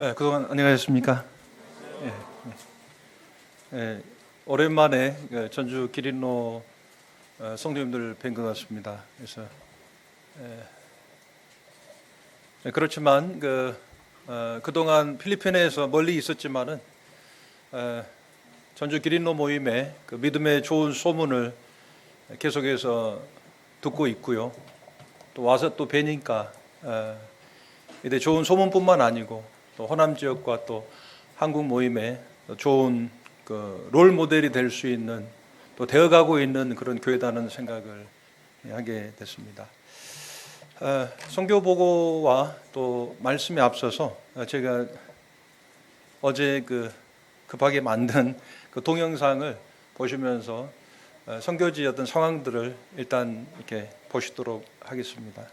그동안 안녕하셨습니까? 예, 예, 오랜만에 전주 기린로 성도님들 뵌 것 같습니다. 그래서 그렇지만 그동안 필리핀에서 멀리 있었지만은 전주 기린로 모임에 그 믿음의 좋은 소문을 계속해서 듣고 있고요. 또 와서 또 뵈니까 이제 좋은 소문뿐만 아니고 또 호남 지역과 또 한국 모임에 좋은 롤 모델이 될 수 있는 또 되어가고 있는 그런 교회다는 생각을 하게 됐습니다. 선교 보고와 또 말씀에 앞서서 제가 어제 급하게 만든 그 동영상을 보시면서 선교지 어떤 상황들을 일단 이렇게 보시도록 하겠습니다.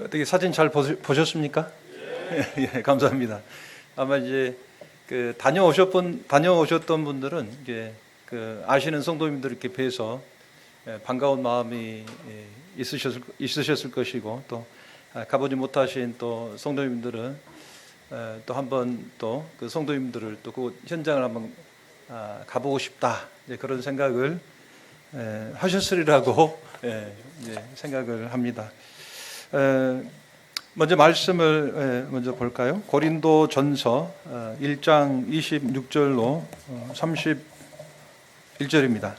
어떻게 사진 잘 보셨습니까? 예, 감사합니다. 아마 이제 그 다녀오셨던 분들은 이제 그 아시는 성도님들 이렇게 뵈서 반가운 마음이 있으셨을 것이고, 또 가보지 못하신 또 성도님들은 또 한번 또 그 성도님들을 또 그 현장을 한번 가보고 싶다, 이제 그런 생각을 하셨으리라고 이제 생각을 합니다. 먼저 말씀을 먼저 볼까요? 고린도전서 1장 26절로 31절입니다.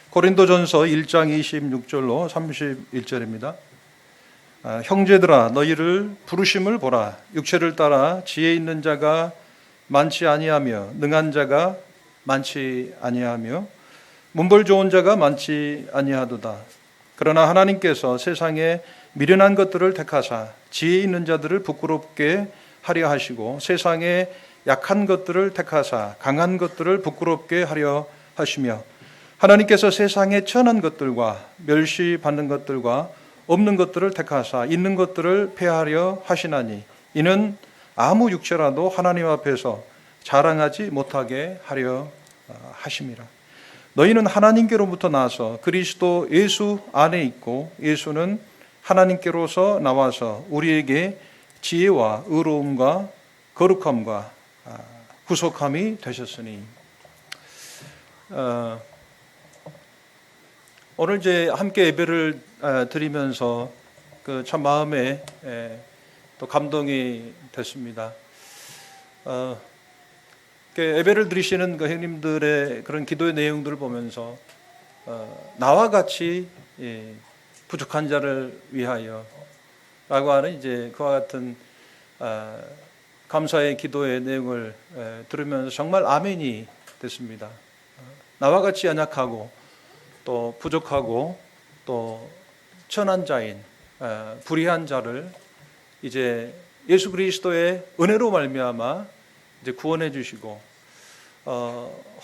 고린도전서 1장 26절로 31절입니다. 형제들아, 너희를 부르심을 보라. 육체를 따라 지혜 있는 자가 많지 아니하며 능한 자가 많지 아니하며 문벌 좋은 자가 많지 아니하도다. 그러나 하나님께서 세상에 미련한 것들을 택하사 지혜 있는 자들을 부끄럽게 하려 하시고 세상에 약한 것들을 택하사 강한 것들을 부끄럽게 하려 하시며 하나님께서 세상에 천한 것들과 멸시받는 것들과 없는 것들을 택하사 있는 것들을 폐하려 하시나니 이는 아무 육체라도 하나님 앞에서 자랑하지 못하게 하려 하심이라. 너희는 하나님께로부터 나서 그리스도 예수 안에 있고 예수는 하나님께로서 나와서 우리에게 지혜와 의로움과 거룩함과 구속함이 되셨으니. 오늘 이제 함께 예배를 드리면서 그 참 마음에 또 감동이 됐습니다. 예배를 드리시는 그 형님들의 그런 기도의 내용들을 보면서 나와 같이 부족한 자를 위하여 라고 하는 이제 그와 같은 감사의 기도의 내용을 들으면서 정말 아멘이 됐습니다. 나와 같이 연약하고 또 부족하고 또 천한 자인 불의한 자를 이제 예수 그리스도의 은혜로 말미암아 이제 구원해 주시고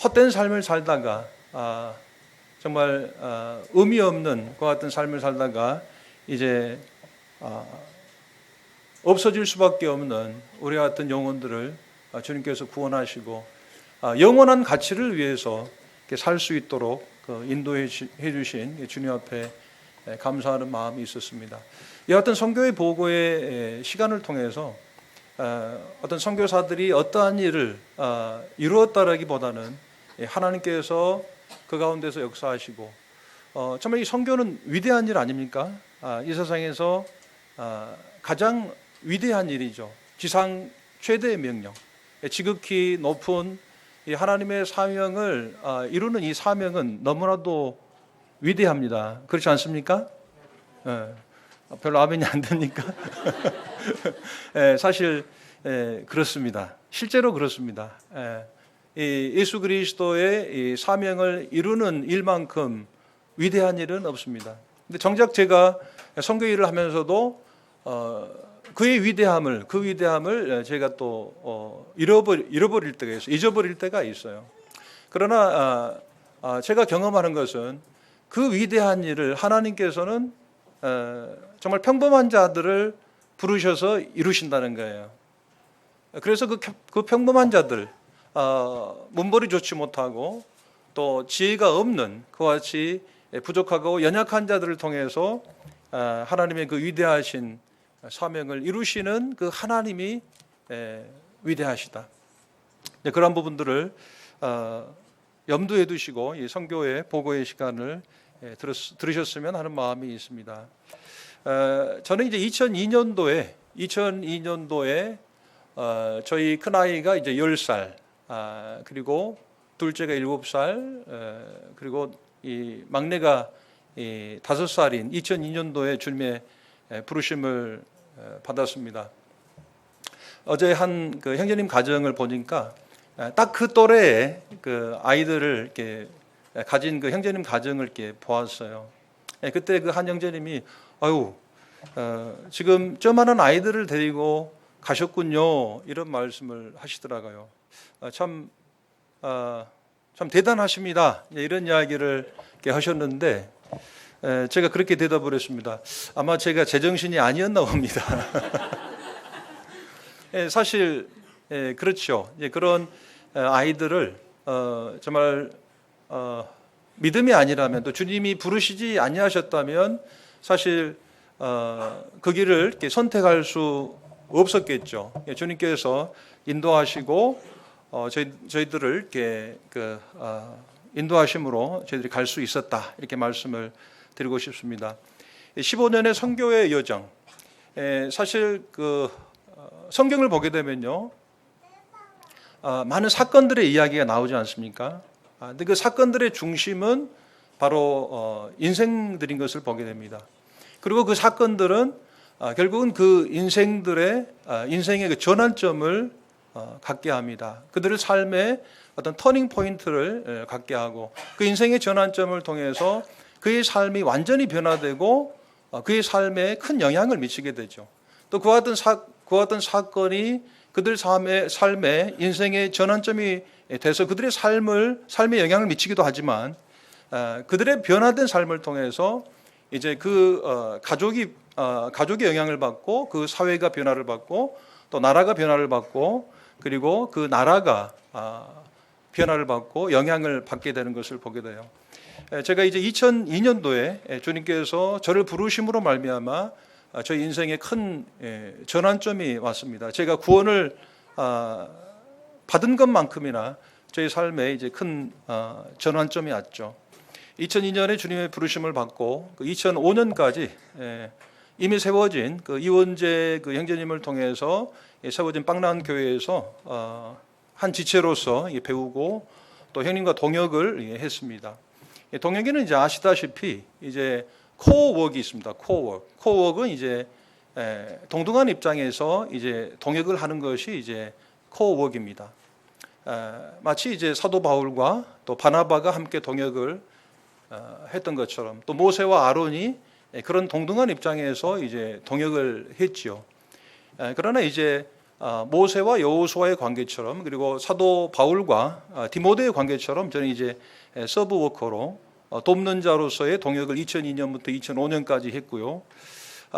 헛된 삶을 살다가 정말 의미 없는 그와 같은 삶을 살다가 이제 없어질 수밖에 없는 우리 같은 영혼들을 주님께서 구원하시고 영원한 가치를 위해서 살 수 있도록 인도해 주신 주님 앞에 감사하는 마음이 있었습니다. 이 같은 선교의 보고의 시간을 통해서 어떤 선교사들이 어떠한 일을 이루었다라기보다는 하나님께서 그 가운데서 역사하시고 정말 이 선교는 위대한 일 아닙니까? 이 세상에서 가장 위대한 일이죠. 지상 최대의 명령, 지극히 높은 이 하나님의 사명을 이루는 이 사명은 너무나도 위대합니다. 그렇지 않습니까? 별로 아멘이 안 됩니까? 사실 그렇습니다. 실제로 그렇습니다. 예수 그리스도의 이 사명을 이루는 일만큼 위대한 일은 없습니다. 근데 정작 제가 선교 일을 하면서도 그의 위대함을 제가 또 잃어버릴 때가 있어요. 잊어버릴 때가 있어요. 그러나 제가 경험하는 것은 그 위대한 일을 하나님께서는 정말 평범한 자들을 부르셔서 이루신다는 거예요. 그래서 그 평범한 자들, 문벌이 좋지 못하고 또 지혜가 없는 그와 같이 부족하고 연약한 자들을 통해서 하나님의 그 위대하신 사명을 이루시는 그 하나님이 위대하시다. 그런 부분들을 염두에 두시고 이 선교의 보고의 시간을 들으셨으면 하는 마음이 있습니다. 저는 이제 2002년도에 저희 큰아이가 이제 10살, 그리고 둘째가 7살, 그리고 이 막내가 5살인 2002년도에 주님의 부르심을 받았습니다. 어제 한 그 형제님 가정을 보니까 딱 그 또래의 그 아이들을 이렇게 가진 그 형제님 가정을 이렇게 보았어요. 그때 그 한 형제님이 지금 저만한 아이들을 데리고 가셨군요, 이런 말씀을 하시더라고요. 참 참 대단하십니다. 이런 이야기를 이렇게 하셨는데 제가 그렇게 대답을 했습니다. 아마 제가 제정신이 아니었나 봅니다. 사실 그렇죠. 그런 아이들을 정말 믿음이 아니라면 또 주님이 부르시지 아니하셨다면 사실 그 길을 이렇게 선택할 수 없었겠죠. 주님께서 인도하시고 저희들을 이렇게 인도하심으로 저희들이 갈 수 있었다 이렇게 말씀을 드리고 싶습니다. 15년의 선교의 여정, 사실 성경을 보게 되면요 많은 사건들의 이야기가 나오지 않습니까? 근데 그 사건들의 중심은 바로 인생들인 것을 보게 됩니다. 그리고 그 사건들은 결국은 그 인생의 그 전환점을 갖게 합니다. 그들의 삶의 어떤 터닝 포인트를 갖게 하고 그 인생의 전환점을 통해서 그의 삶이 완전히 변화되고 그의 삶에 큰 영향을 미치게 되죠. 또 그와 같은 사건이 그들 삶의 인생의 전환점이 돼서 그들의 삶에 영향을 미치기도 하지만 그들의 변화된 삶을 통해서 이제 가족이 영향을 받고 그 사회가 변화를 받고 또 나라가 변화를 받고 그리고 그 나라가 변화를 받고 영향을 받게 되는 것을 보게 돼요. 제가 이제 2002년도에 주님께서 저를 부르심으로 말미암아 저희 인생에 큰 전환점이 왔습니다. 제가 구원을 받은 것만큼이나 저희 삶에 이제 큰 전환점이 왔죠. 2002년에 주님의 부르심을 받고 2005년까지 이미 세워진 이원재 형제님을 통해서 세워진 빵난 교회에서 한 지체로서 배우고 또 형님과 동역을 했습니다. 동역에는 이제 아시다시피 이제 코어웍이 있습니다. 코어웍은 이제 동등한 입장에서 이제 동역을 하는 것이 이제 코어웍입니다. 마치 이제 사도 바울과 또 바나바가 함께 동역을 했던 것처럼 또 모세와 아론이 그런 동등한 입장에서 이제 동역을 했지요. 그러나 이제 모세와 여호수아의 관계처럼 그리고 사도 바울과 디모데의 관계처럼 저는 이제 서브 워커로 돕는 자로서의 동역을 2002년부터 2005년까지 했고요.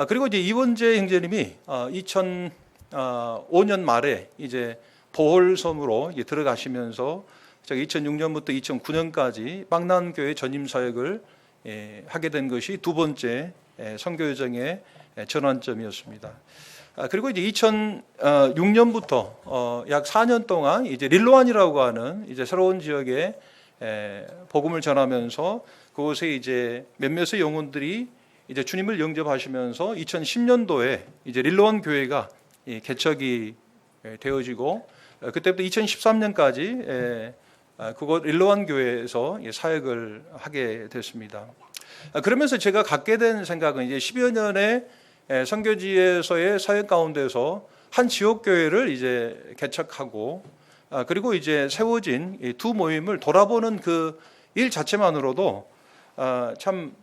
그리고 이제 이원재 형제님이 2005년 말에 이제 보홀섬으로 들어가시면서 제가 2006년부터 2009년까지 빵난교회 전임 사역을 하게 된 것이 두 번째 선교 여정의 전환점이었습니다. 그리고 이제 2006년부터 약 4년 동안 이제 릴로안이라고 하는 이제 새로운 지역에 복음을 전하면서 그곳에 이제 몇몇의 영혼들이 이제 주님을 영접하시면서 2010년도에 이제 릴로안 교회가 개척이 되어지고 그때부터 2013년까지 그곳 릴로안 교회에서 사역을 하게 됐습니다. 그러면서 제가 갖게 된 생각은 이제 10여 년의 선교지에서의 사역 가운데서 한 지역 교회를 이제 개척하고 그리고 이제 세워진 두 모임을 돌아보는 그 일 자체만으로도 참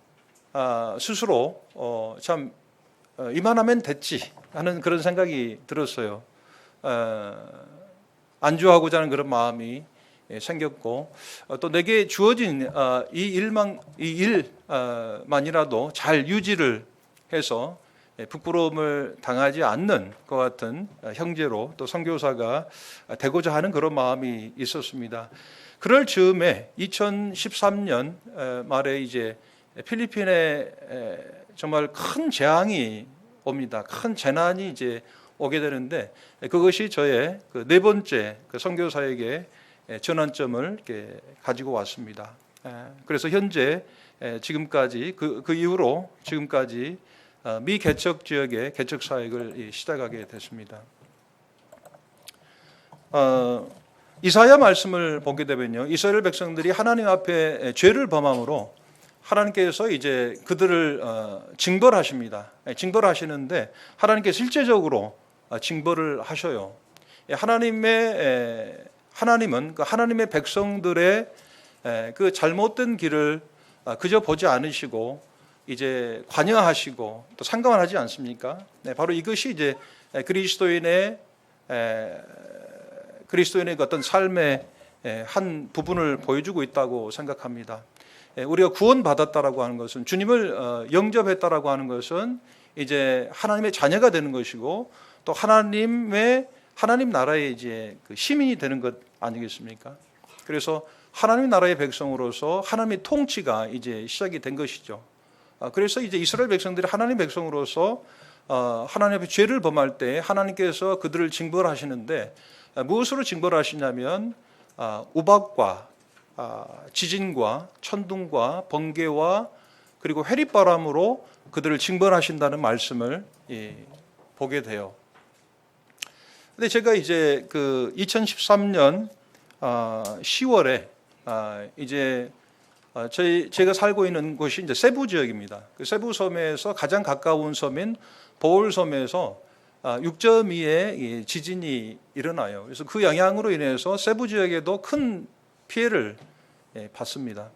스스로 참 이만하면 됐지 하는 그런 생각이 들었어요. 안주하고자 하는 그런 마음이 생겼고 또 내게 주어진 이 일만이라도 잘 유지를 해서 부끄러움을 당하지 않는 것 같은 형제로 또 선교사가 되고자 하는 그런 마음이 있었습니다. 그럴 즈음에 2013년 말에 이제 필리핀에 정말 큰 재앙이 옵니다. 큰 재난이 이제 오게 되는데 그것이 저의 네 번째 선교 사역의 전환점을 이렇게 가지고 왔습니다. 그래서 현재 지금까지 그 이후로 지금까지 미개척 지역의 개척 사역을 시작하게 됐습니다. 이사야 말씀을 보게 되면요, 이스라엘 백성들이 하나님 앞에 죄를 범함으로 하나님께서 이제 그들을 징벌하십니다. 징벌하시는데 하나님께서 실제적으로 징벌을 하셔요. 하나님은 그 하나님의 백성들의 그 잘못된 길을 그저 보지 않으시고 이제 관여하시고 또 상관을 하지 않습니까? 바로 이것이 이제 그리스도인의 어떤 삶의 한 부분을 보여주고 있다고 생각합니다. 우리가 구원받았다라고 하는 것은, 주님을 영접했다라고 하는 것은 이제 하나님의 자녀가 되는 것이고, 또 하나님 나라의 이제 그 시민이 되는 것 아니겠습니까? 그래서 하나님 나라의 백성으로서 하나님의 통치가 이제 시작이 된 것이죠. 그래서 이제 이스라엘 백성들이 하나님 백성으로서 하나님 앞에 죄를 범할 때 하나님께서 그들을 징벌하시는데, 무엇으로 징벌하시냐면 우박과 지진과 천둥과 번개와 그리고 회리바람으로 그들을 징벌하신다는 말씀을 보게 돼요. 근데 제가 이제 그 2013년 10월에 이제 제가 살고 있는 곳이 이제 세부 지역입니다. 그 세부 섬에서 가장 가까운 섬인 보홀 섬에서 6.2의 지진이 일어나요. 그래서 그 영향으로 인해서 세부 지역에도 큰 피해를 받습니다.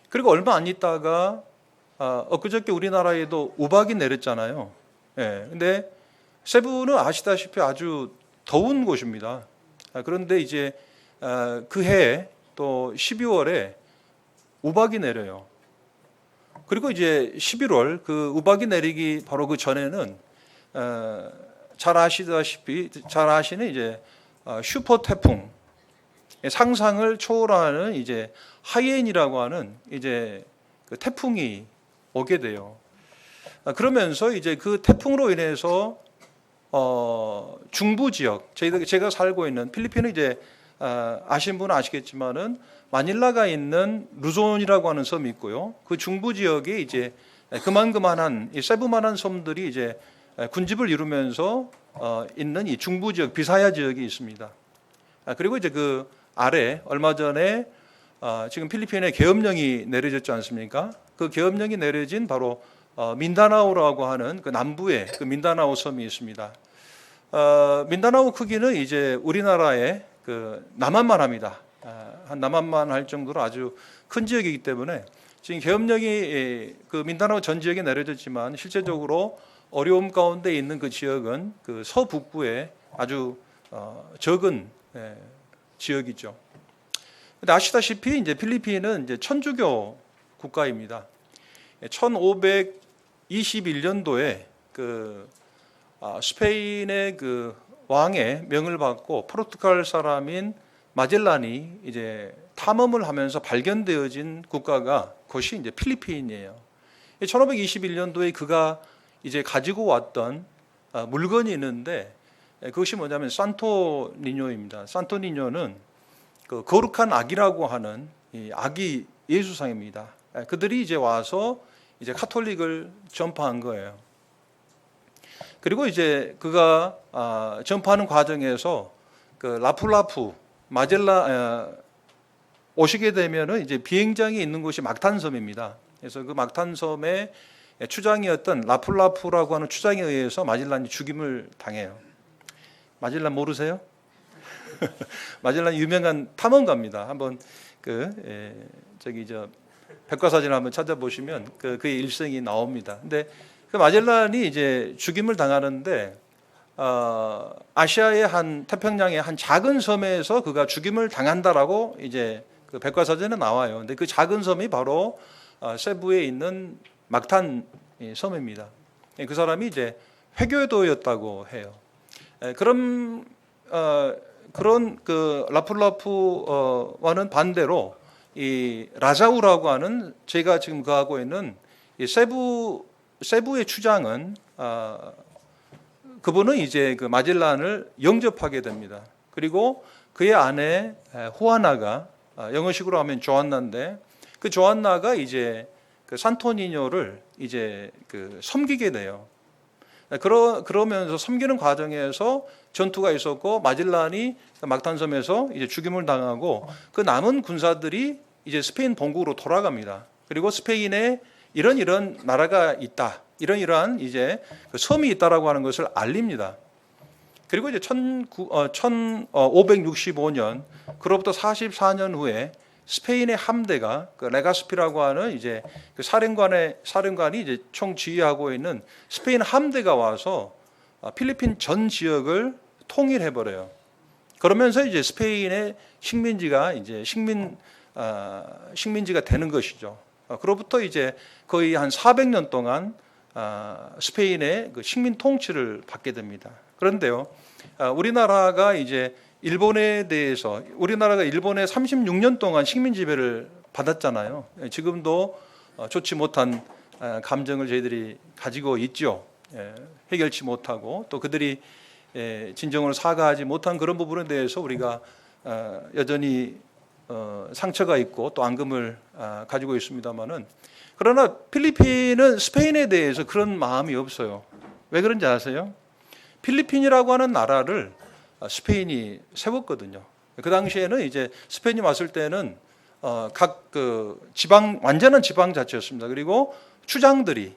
그리고 얼마 안 있다가 엊그저께 우리나라에도 우박이 내렸잖아요. 근데 세부는 아시다시피 아주 더운 곳입니다. 그런데 이제 그 해에 또 12월에 우박이 내려요. 그리고 이제 11월 그 우박이 내리기 바로 그 전에는 잘 아시는 이제 슈퍼 태풍, 상상을 초월하는 이제 하이엔이라고 하는 이제 그 태풍이 오게 돼요. 그러면서 이제 그 태풍으로 인해서 중부 지역, 제가 살고 있는 필리핀은 이제 아시는 분은 아시겠지만은 마닐라가 있는 루존이라고 하는 섬이 있고요. 그 중부 지역에 이제 그만한 세부만한 섬들이 이제 군집을 이루면서 있는 이 중부 지역, 비사야 지역이 있습니다. 그리고 이제 그 아래 얼마 전에 지금 필리핀에 계엄령이 내려졌지 않습니까? 그 계엄령이 내려진 바로 민다나오라고 하는 그 남부에 그 민다나오 섬이 있습니다. 민다나오 크기는 이제 우리나라의 그 남한만 합니다. 한 남한만 할 정도로 아주 큰 지역이기 때문에 지금 계엄령이 그 민다나오 전 지역에 내려졌지만 실제적으로 어려움 가운데 있는 그 지역은 그 서북부에 아주 적은 지역이죠. 근데 아시다시피 이제 필리핀은 이제 천주교 국가입니다. 1521년도에 그 스페인의 그 왕의 명을 받고 포르투갈 사람인 마젤란이 이제 탐험을 하면서 발견되어진 국가가 그것이 이제 필리핀이에요. 1521년도에 그가 이제 가지고 왔던 물건이 있는데 그것이 뭐냐면 산토니뇨입니다. 산토니뇨는 그 거룩한 아기라고 하는 이 아기 예수상입니다. 그들이 이제 와서 이제 카톨릭을 전파한 거예요. 그리고 이제 그가 전파하는 과정에서 그 라푸라푸 마젤라 오시게 되면은 이제 비행장이 있는 곳이 막탄섬입니다. 그래서 그 막탄섬의 추장이었던 라풀라푸라고 하는 추장에 의해서 마젤란이 죽임을 당해요. 마젤란 모르세요? 마젤란 유명한 탐험가입니다. 한번 백과사진 한번 찾아보시면 그의 일생이 나옵니다. 근데 그 마젤란이 이제 죽임을 당하는데 아시아의 한 태평양의 한 작은 섬에서 그가 죽임을 당한다라고 이제 그 백과사전에 나와요. 근데 그 작은 섬이 바로 세부에 있는 막탄 섬입니다. 그 사람이 이제 회교도였다고 해요. 그런 그 라풀라푸와는 반대로 이 라자우라고 하는 제가 지금 거하고 있는 이 세부의 추장은 그분은 이제 그 마젤란을 영접하게 됩니다. 그리고 그의 아내 후아나가 영어식으로 하면 조안나인데 그 조안나가 이제 그 산토니뇨를 이제 그 섬기게 돼요. 그러면서 섬기는 과정에서 전투가 있었고 마젤란이 막탄섬에서 이제 죽임을 당하고 그 남은 군사들이 이제 스페인 본국으로 돌아갑니다. 그리고 스페인에 이런 나라가 있다, 이러한 이제 그 섬이 있다라고 하는 것을 알립니다. 그리고 이제 1565년 그로부터 44년 후에 스페인의 함대가 그 레가스피라고 하는 이제 그 사령관이 이제 총지휘하고 있는 스페인 함대가 와서 필리핀 전 지역을 통일해 버려요. 그러면서 이제 스페인의 식민지가 이제 식민지가 되는 것이죠. 그로부터 이제 거의 한 400년 동안 스페인의 그 식민 통치를 받게 됩니다. 그런데요, 우리나라가 이제 일본에 대해서 우리나라가 일본에 36년 동안 식민 지배를 받았잖아요. 지금도 좋지 못한 감정을 저희들이 가지고 있죠. 해결치 못하고 또 그들이 진정으로 사과하지 못한 그런 부분에 대해서 우리가 여전히 상처가 있고 또 앙금을 가지고 있습니다만은, 그러나 필리핀은 스페인에 대해서 그런 마음이 없어요. 왜 그런지 아세요? 필리핀이라고 하는 나라를 스페인이 세웠거든요. 그 당시에는 이제 스페인이 왔을 때는 각 그 지방, 완전한 지방 자치였습니다. 그리고 추장들이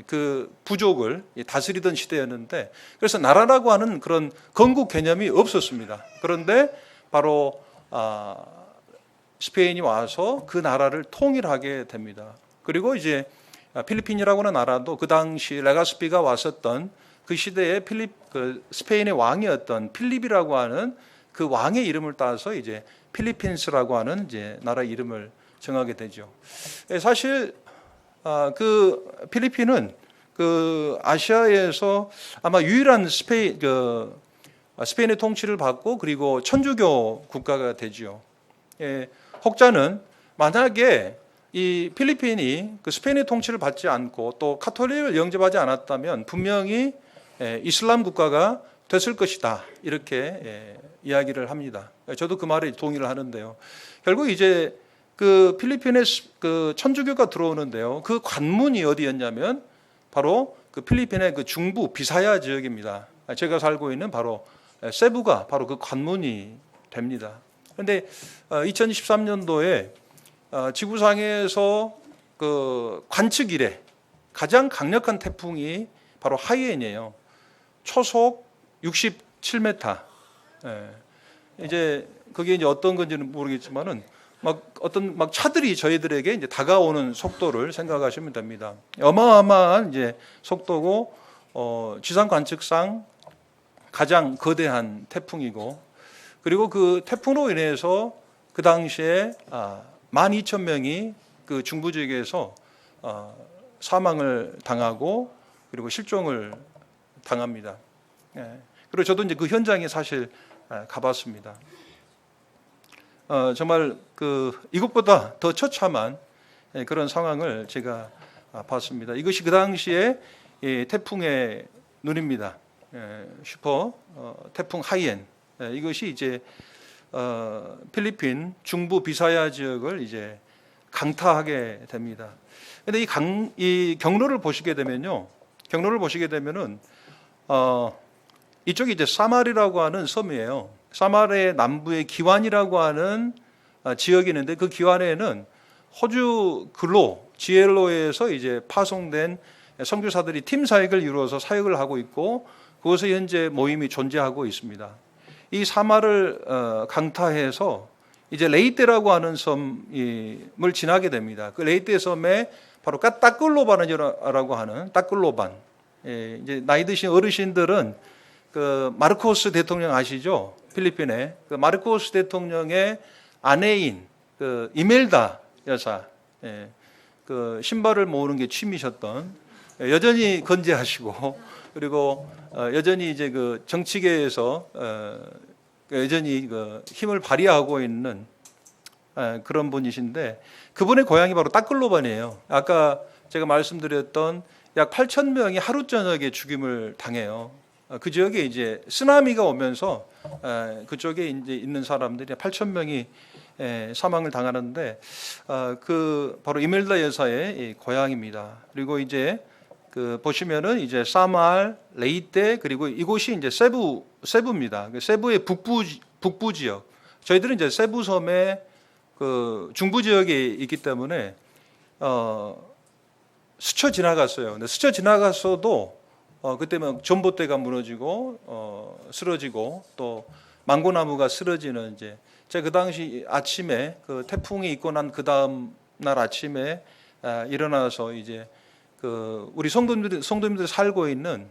그 부족을 다스리던 시대였는데, 그래서 나라라고 하는 그런 건국 개념이 없었습니다. 그런데 바로 스페인이 와서 그 나라를 통일하게 됩니다. 그리고 이제 필리핀이라고 하는 나라도 그 당시 레가스피가 왔었던 그 시대에 그 스페인의 왕이었던 필립이라고 하는 그 왕의 이름을 따서 이제 필리핀스라고 하는 이제 나라 이름을 정하게 되죠. 사실 그 필리핀은 그 아시아에서 아마 유일한 스페인의 통치를 받고 그리고 천주교 국가가 되죠. 혹자는 만약에 이 필리핀이 그 스페인의 통치를 받지 않고 또 카톨릭을 영접하지 않았다면 분명히 이슬람 국가가 됐을 것이다, 이렇게 이야기를 합니다. 저도 그 말에 동의를 하는데요. 결국 이제 그 필리핀에 그 천주교가 들어오는데요. 그 관문이 어디였냐면 바로 그 필리핀의 그 중부 비사야 지역입니다. 제가 살고 있는 바로 세부가 바로 그 관문이 됩니다. 그런데 2023년도에 지구상에서 그 관측 이래 가장 강력한 태풍이 바로 하이엔이에요. 초속 67m. 이제 그게 이제 어떤 건지는 모르겠지만은 막 차들이 저희들에게 이제 다가오는 속도를 생각하시면 됩니다. 어마어마한 이제 속도고 지상 관측상 가장 거대한 태풍이고, 그리고 그 태풍으로 인해서 그 당시에 12,000명이 그 중부 지역에서 사망을 당하고 그리고 실종을 당합니다. 그리고 저도 이제 그 현장에 사실 가봤습니다. 정말 이것보다 더 처참한 그런 상황을 제가 봤습니다. 이것이 그 당시에 태풍의 눈입니다. 슈퍼 태풍 하이엔. 이것이 이제 필리핀 중부 비사야 지역을 이제 강타하게 됩니다. 그런데 이 경로를 보시게 되면요, 이쪽이 이제 사말이라고 하는 섬이에요. 사말의 남부의 기완이라고 하는 지역이 있는데, 그 기완에는 호주 근로 지엘로에서 이제 파송된 선교사들이 팀 사역을 이루어서 사역을 하고 있고, 그곳에 현재 모임이 존재하고 있습니다. 이 사말을 강타해서 이제 레이떼라고 하는 섬을 지나게 됩니다. 그 레이떼 섬에 바로 따끌로반이라고 하는 따끌로반. 이제 나이 드신 어르신들은 그 마르코스 대통령 아시죠? 필리핀의 그 마르코스 대통령의 아내인 그 이멜다 여사, 그 신발을 모으는 게 취미셨던, 여전히 건재하시고 그리고 여전히 이제 그 정치계에서 여전히 그 힘을 발휘하고 있는 그런 분이신데, 그분의 고향이 바로 따끌로반이에요. 아까 제가 말씀드렸던 약 8,000명이 하루 저녁에 죽임을 당해요. 그 지역에 이제 쓰나미가 오면서 그쪽에 이제 있는 사람들이 8,000명이 사망을 당하는데, 그 바로 이멜다 여사의 고향입니다. 그리고 이제 그 보시면은 이제 사말, 레이떼, 그리고 이곳이 이제 세부입니다. 세부의 북부 지역. 저희들은 이제 세부 섬의 그 중부 지역에 있기 때문에 스쳐 지나갔어요. 근데 스쳐 지나갔어도 그때 막 전봇대가 무너지고 쓰러지고 또 망고나무가 쓰러지는, 이제 제가 그 당시 아침에 그 태풍이 있고 난 그 다음 날 아침에 일어나서 이제 그 우리 성도님들이 살고 있는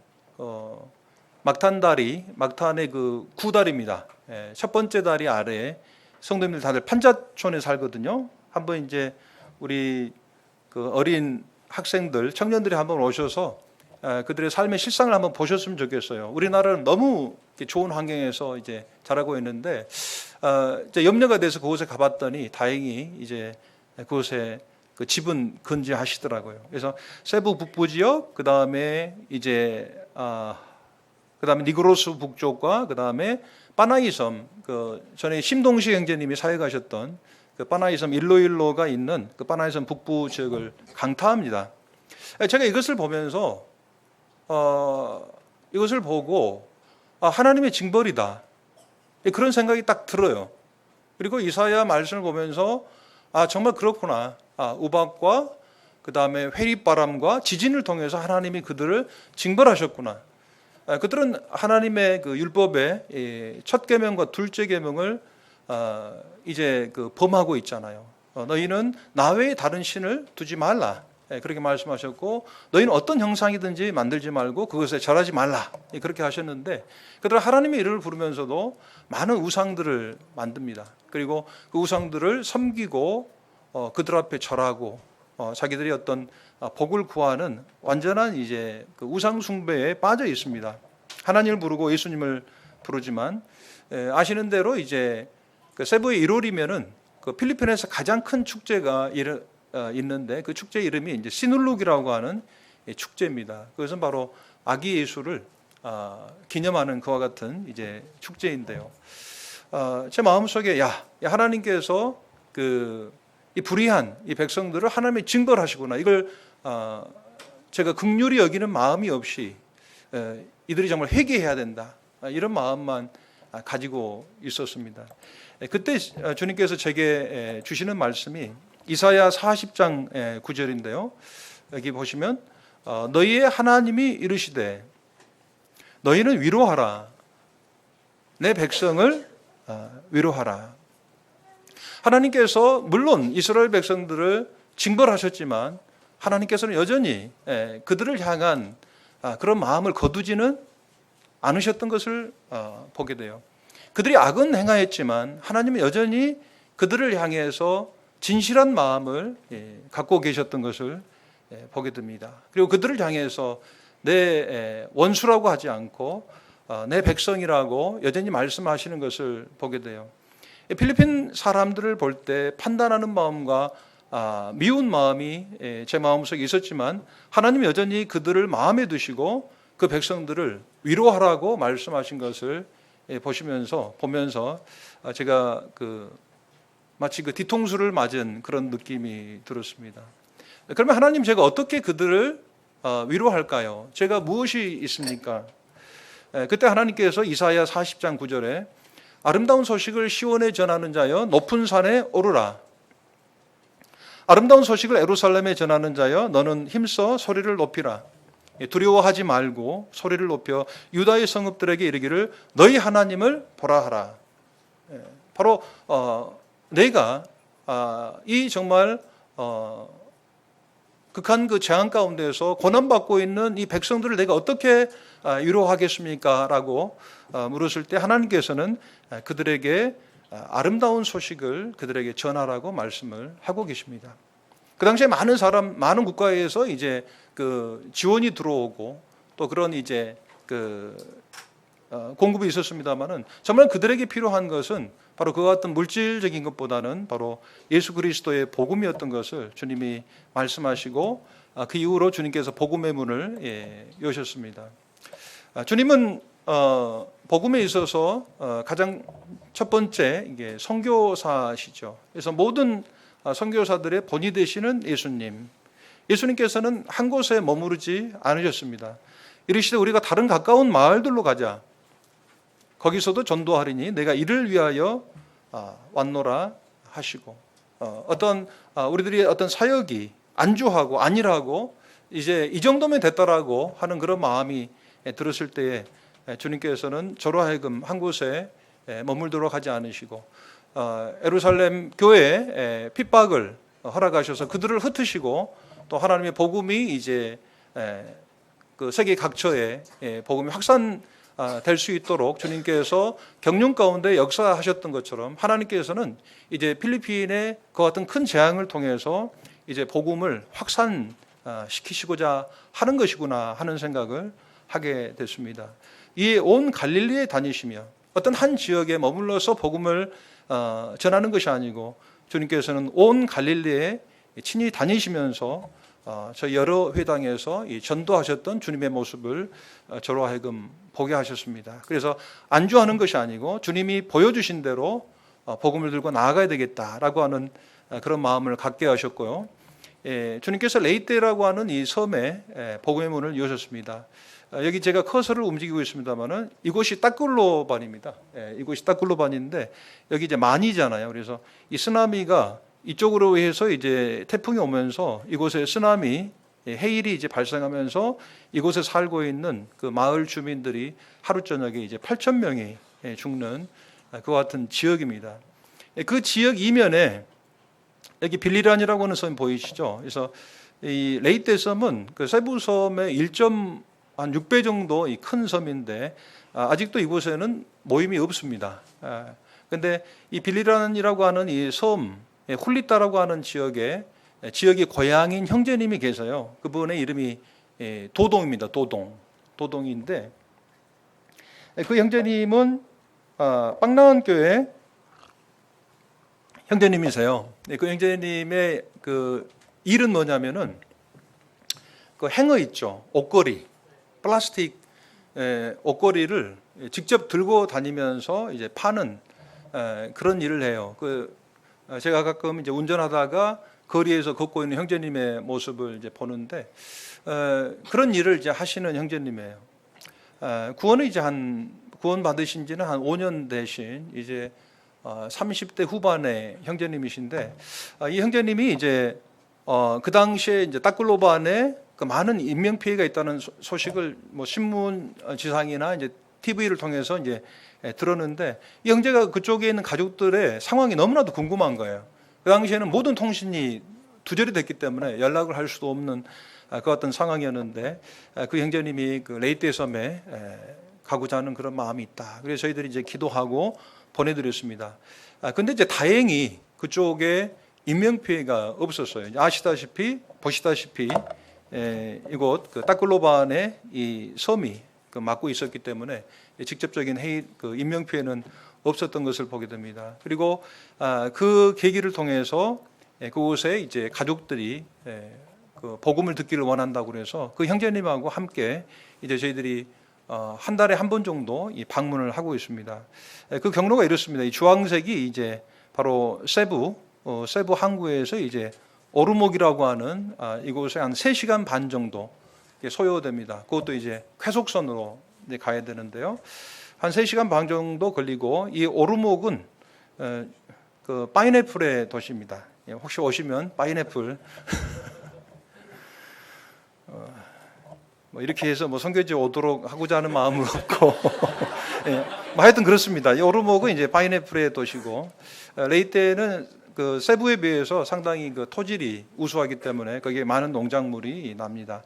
막탄의 그 구다리입니다. 첫 번째 다리 아래에 성도님들 다들 판자촌에 살거든요. 한번 이제 우리 그 어린 학생들, 청년들이 한번 오셔서 그들의 삶의 실상을 한번 보셨으면 좋겠어요. 우리나라는 너무 좋은 환경에서 이제 자라고 있는데 이제 염려가 돼서 그곳에 가봤더니 다행히 이제 그곳에 그 집은 근지하시더라고요. 그래서 세부 북부 지역, 그 다음에 이제 그다음에 니그로스 북쪽과 그다음에 파나이섬, 그 전에 심동식 형제님이 사역하셨던 그 파나이섬 일로일로가 있는 그 파나이섬 북부 지역을 강타합니다. 제가 이것을 보면서 이것을 보고 하나님의 징벌이다, 그런 생각이 딱 들어요. 그리고 이사야 말씀을 보면서 정말 그렇구나. 우박과 그다음에 회립바람과 지진을 통해서 하나님이 그들을 징벌하셨구나. 그들은 하나님의 그 율법의 첫 계명과 둘째 계명을 이제 그 범하고 있잖아요. 너희는 나 외에 다른 신을 두지 말라, 그렇게 말씀하셨고, 너희는 어떤 형상이든지 만들지 말고 그것에 절하지 말라, 그렇게 하셨는데, 그들은 하나님의 이름을 부르면서도 많은 우상들을 만듭니다. 그리고 그 우상들을 섬기고 그들 앞에 절하고 자기들이 어떤 복을 구하는 완전한 이제 그 우상 숭배에 빠져 있습니다. 하나님을 부르고 예수님을 부르지만, 아시는 대로 이제 그 세부의 1월이면은 그 필리핀에서 가장 큰 축제가 있는데, 그 축제 이름이 이제 시눌룩이라고 하는 축제입니다. 그것은 바로 아기 예수를 기념하는 그와 같은 이제 축제인데요. 제 마음속에 하나님께서 이 불의한 이 백성들을 하나님이 징벌하시구나, 이걸 제가 긍휼히 여기는 마음이 없이 이들이 정말 회개해야 된다, 이런 마음만 가지고 있었습니다. 그때 주님께서 제게 주시는 말씀이 이사야 40장 9절인데요. 여기 보시면 너희의 하나님이 이르시되 너희는 위로하라, 내 백성을 위로하라. 하나님께서 물론 이스라엘 백성들을 징벌하셨지만 하나님께서는 여전히 그들을 향한 그런 마음을 거두지는 않으셨던 것을 보게 돼요. 그들이 악은 행하였지만 하나님은 여전히 그들을 향해서 진실한 마음을 갖고 계셨던 것을 보게 됩니다. 그리고 그들을 향해서 내 원수라고 하지 않고 내 백성이라고 여전히 말씀하시는 것을 보게 돼요. 필리핀 사람들을 볼 때 판단하는 마음과 미운 마음이 제 마음속에 있었지만, 하나님 여전히 그들을 마음에 두시고 그 백성들을 위로하라고 말씀하신 것을 보면서 제가 마치 그 뒤통수를 맞은 그런 느낌이 들었습니다. 그러면 하나님, 제가 어떻게 그들을 위로할까요? 제가 무엇이 있습니까? 그때 하나님께서 이사야 40장 9절에 아름다운 소식을 시온에 전하는 자여 높은 산에 오르라. 아름다운 소식을 예루살렘에 전하는 자여 너는 힘써 소리를 높이라. 두려워하지 말고 소리를 높여 유다의 성읍들에게 이르기를 너희 하나님을 보라 하라. 바로 내가 이 정말 극한 그 재앙 가운데서 고난받고 있는 이 백성들을 내가 어떻게 위로하겠습니까? 라고 물었을 때 하나님께서는 그들에게 아름다운 소식을 그들에게 전하라고 말씀을 하고 계십니다. 그 당시에 많은 국가에서 이제 그 지원이 들어오고 또 그런 이제 공급이 있었습니다만은, 정말 그들에게 필요한 것은 바로 그와 같은 물질적인 것보다는 바로 예수 그리스도의 복음이었던 것을 주님이 말씀하시고, 그 이후로 주님께서 복음의 문을 여셨습니다. 주님은 복음에 있어서 가장 첫 번째 이게 선교사시죠. 그래서 모든 선교사들의 본이 되시는 예수님께서는 한 곳에 머무르지 않으셨습니다. 이르시되 우리가 다른 가까운 마을들로 가자. 거기서도 전도하리니 내가 이를 위하여 왔노라 하시고, 우리들이 어떤 사역이 안주하고 안일하고 이제 이 정도면 됐다라고 하는 그런 마음이 들었을 때에 주님께서는 저로 하여금 한 곳에 머물도록 하지 않으시고 예루살렘 교회에 핍박을 허락하셔서 그들을 흩으시고, 또 하나님의 복음이 이제 그 세계 각처에 복음이 될 수 있도록 주님께서 경륜 가운데 역사하셨던 것처럼 하나님께서는 이제 필리핀의 그 같은 큰 재앙을 통해서 이제 복음을 확산시키시고자 하는 것이구나 하는 생각을 하게 됐습니다. 이 온 갈릴리에 다니시며 어떤 한 지역에 머물러서 복음을 전하는 것이 아니고 주님께서는 온 갈릴리에 친히 다니시면서 저희 여러 회당에서 전도하셨던 주님의 모습을 저로 하여금 보게 하셨습니다. 그래서 안주하는 것이 아니고 주님이 보여주신 대로 복음을 들고 나아가야 되겠다라고 하는 그런 마음을 갖게 하셨고요. 주님께서 레이떼라고 하는 이 섬에 복음의 문을 여셨습니다. 여기 제가 커서를 움직이고 있습니다만은 이곳이 따꿀로반입니다. 이곳이 따꿀로반인데 여기 이제 만이잖아요. 그래서 이 쓰나미가 이쪽으로 해서 이제 태풍이 오면서 이곳에 쓰나미 해일이 이제 발생하면서 이곳에 살고 있는 그 마을 주민들이 하루 저녁에 이제 8,000명이 죽는 그와 같은 지역입니다. 그 지역 이면에 여기 빌리란이라고 하는 섬 보이시죠? 그래서 이 레이떼 섬은 그 세부 섬의 1.6배 정도 이 큰 섬인데 아직도 이곳에는 모임이 없습니다. 그런데 이 빌리란이라고 하는 이 섬, 훌리따라고 하는 지역이 고향인 형제님이 계세요. 그분의 이름이 도동입니다. 도동인데 그 형제님은 빵나은 교회 형제님이세요. 그 형제님의 그 일은 뭐냐면은 그 행어 있죠. 옷걸이, 플라스틱 옷걸이를 직접 들고 다니면서 이제 파는 그런 일을 해요. 제가 가끔 이제 운전하다가 거리에서 걷고 있는 형제님의 모습을 이제 보는데 그런 일을 이제 하시는 형제님이에요. 구원은 이제 구원 받으신 지는 한 5년 되신 이제 30대 후반의 형제님이신데 이 형제님이 이제 그 당시에 이제 따클로반에 그 많은 인명 피해가 있다는 소식을 뭐 신문 지상이나 이제 TV를 통해서 이제 들었는데 이 형제가 그쪽에 있는 가족들의 상황이 너무나도 궁금한 거예요. 그 당시에는 모든 통신이 두절이 됐기 때문에 연락을 할 수도 없는 그 어떤 상황이었는데 그 형제님이 그 레이떼 섬에 가고자 하는 그런 마음이 있다. 그래서 저희들이 이제 기도하고 보내드렸습니다. 근데 이제 다행히 그쪽에 인명 피해가 없었어요. 보시다시피 이곳 그 따클로반의 이 섬이 맡고 있었기 때문에 직접적인 인명 피해는 없었던 것을 보게 됩니다. 그리고 그 계기를 통해서 그곳에 이제 가족들이 그 복음을 듣기를 원한다고 그래서 그 형제님하고 함께 이제 저희들이 한 달에 한 번 정도 이 방문을 하고 있습니다. 그 경로가 이렇습니다. 이 주황색이 이제 바로 세부 항구에서 이제 오르목이라고 하는 이곳에 한 3시간 반 정도 소요됩니다. 그것도 이제 쾌속선으로 이제 가야 되는데요. 한 3시간 반 정도 걸리고 이 오르목은 그 파인애플의 도시입니다. 혹시 오시면 파인애플 뭐 이렇게 해서 뭐 선교지 오도록 하고자 하는 마음은 없고 뭐 하여튼 그렇습니다. 이 오르목은 이제 파인애플의 도시고 레이떼는 그 세부에 비해서 상당히 그 토질이 우수하기 때문에 거기에 많은 농작물이 납니다.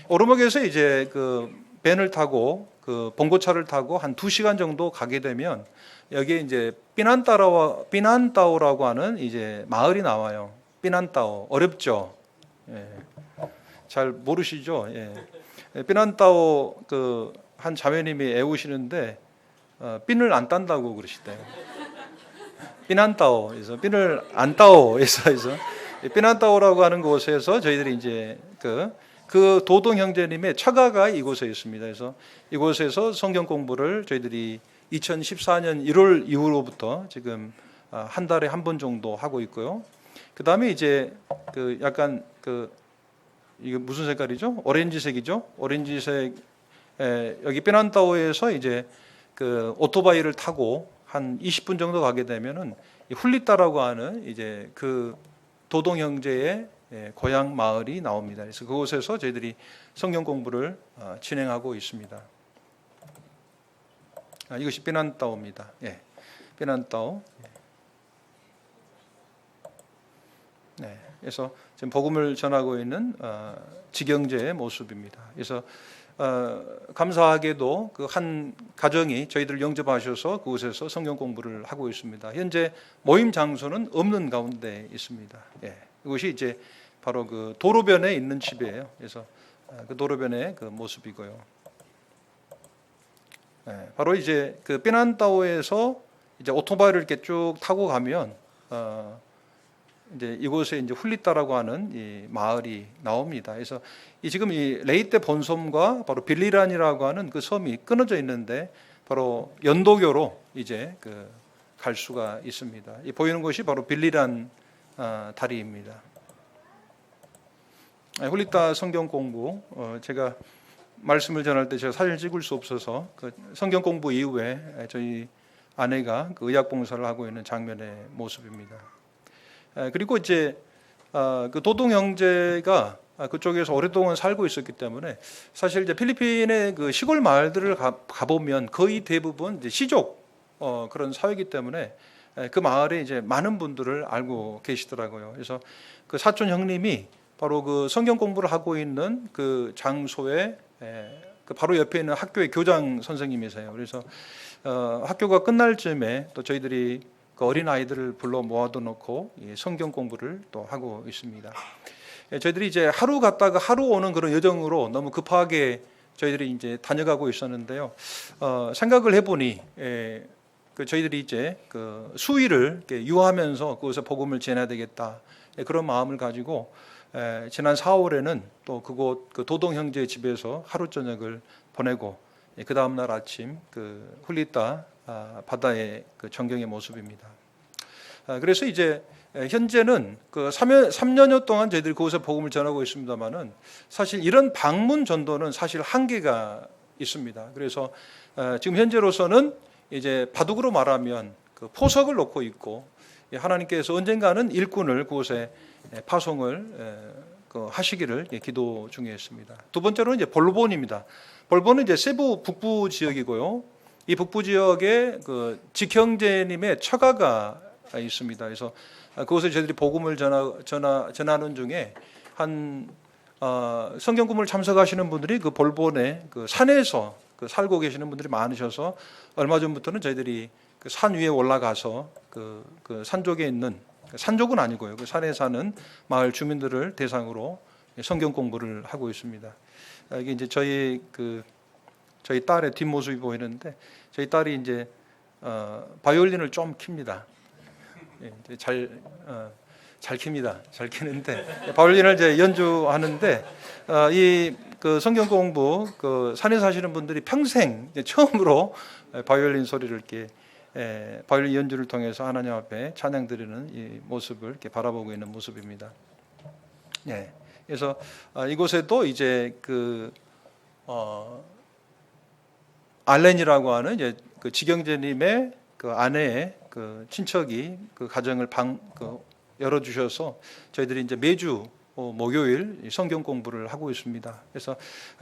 오르목에서 이제 그 밴을 타고 그 봉고차를 타고 한 2시간 정도 가게 되면 여기에 이제 삐난따오라고 하는 이제 마을이 나와요. 삐난따오 어렵죠. 잘 모르시죠? 삐난따오 그 한 자매님이 애우시는데 핀을 안 딴다고 그러시대요. 삐난따오에서 핀을 안 따오에서 삐난따오라고 하는 곳에서 저희들이 이제 그 도동 형제님의 처가가 이곳에 있습니다. 그래서 이곳에서 성경 공부를 저희들이 2014년 1월 이후로부터 지금 한 달에 한 번 정도 하고 있고요. 그 다음에 이제 그 약간 이게 무슨 색깔이죠? 오렌지색이죠? 오렌지색 여기 삐난따오에서 이제 그 오토바이를 타고 한 20분 정도 가게 되면은 훌리따라고 하는 이제 그 도동 형제의 고향 마을이 나옵니다. 그래서 그곳에서 저희들이 성경 공부를 진행하고 있습니다. 이것이 삐난따오입니다. 삐난따오. 그래서 지금 복음을 전하고 있는 지경제의 모습입니다. 그래서 감사하게도 그 한 가정이 저희들 영접하셔서 그곳에서 성경 공부를 하고 있습니다. 현재 모임 장소는 없는 가운데 있습니다. 예, 이곳이 이제 바로 그 도로변에 있는 집이에요. 그래서 그 도로변의 그 모습이고요. 예, 바로 이제 그 피난타오에서 이제 오토바이를 이렇게 쭉 타고 가면 이제 이곳에 이제 훌리따라고 하는 이 마을이 나옵니다. 그래서 지금 이 레이테 본섬과 바로 빌리란이라고 하는 그 섬이 끊어져 있는데 바로 연도교로 이제 그 갈 수가 있습니다. 이 보이는 곳이 바로 빌리란 다리입니다. 훌리따 성경 공부 제가 말씀을 전할 때 제가 사진을 찍을 수 없어서 그 성경 공부 이후에 저희 아내가 그 의학 봉사를 하고 있는 장면의 모습입니다. 그리고 이제 그 도동 형제가 그쪽에서 오랫동안 살고 있었기 때문에 사실 이제 필리핀의 그 시골 마을들을 가보면 거의 대부분 이제 시족 그런 사회이기 때문에 그 마을에 이제 많은 분들을 알고 계시더라고요. 그래서 그 사촌 형님이 바로 그 성경 공부를 하고 있는 그 장소에 그 바로 옆에 있는 학교의 교장 선생님이세요. 그래서 학교가 끝날 즈음에 또 저희들이 그 어린 아이들을 불러 모아둬 놓고 성경 공부를 또 하고 있습니다. 저희들이 이제 하루 갔다가 하루 오는 그런 여정으로 너무 급하게 저희들이 이제 다녀가고 있었는데요. 생각을 해보니 그 저희들이 이제 그 수일을 유하면서 그곳에 복음을 전해야 되겠다 그런 마음을 가지고 지난 4월에는 또 그곳 그 도동 형제 집에서 하루 저녁을 보내고 그 다음 날 아침 그 훌리따 바다의 그 전경의 모습입니다. 그래서 이제 현재는 그 3년여 동안 저희들이 그곳에 복음을 전하고 있습니다만은 사실 이런 방문 전도는 사실 한계가 있습니다. 그래서 지금 현재로서는 이제 바둑으로 말하면 그 포석을 놓고 있고 하나님께서 언젠가는 일꾼을 그곳에 파송을 하시기를 기도 중에 있습니다. 두 번째로는 이제 볼본입니다. 볼본은 이제 세부 북부 지역이고요. 이 북부 지역에 그 직형제님의 처가가 있습니다. 그래서 그곳에 저희들이 복음을 전하는 중에 한 성경 공부를 참석하시는 분들이 그 볼본의 그 산에서 그 살고 계시는 분들이 많으셔서 얼마 전부터는 저희들이 그 산 위에 올라가서 그 산족에 있는 산족은 아니고요. 그 산에 사는 마을 주민들을 대상으로 성경 공부를 하고 있습니다. 이게 이제 저희 딸의 뒷모습이 보이는데 저희 딸이 이제 바이올린을 좀 킵니다. 잘 킵니다. 잘 키는데 바이올린을 이제 연주하는데 이 그 성경 공부 그 산에 사시는 분들이 평생 처음으로 바이올린 소리를 이렇게 바이올린 연주를 통해서 하나님 앞에 찬양 드리는 이 모습을 이렇게 바라보고 있는 모습입니다. 예. 그래서 이곳에도 이제 그 알렌이라고 하는 이제 그 지경제님의 그 아내의 그 친척이 그 가정을 열어주셔서 저희들이 이제 매주 목요일 성경 공부를 하고 있습니다. 그래서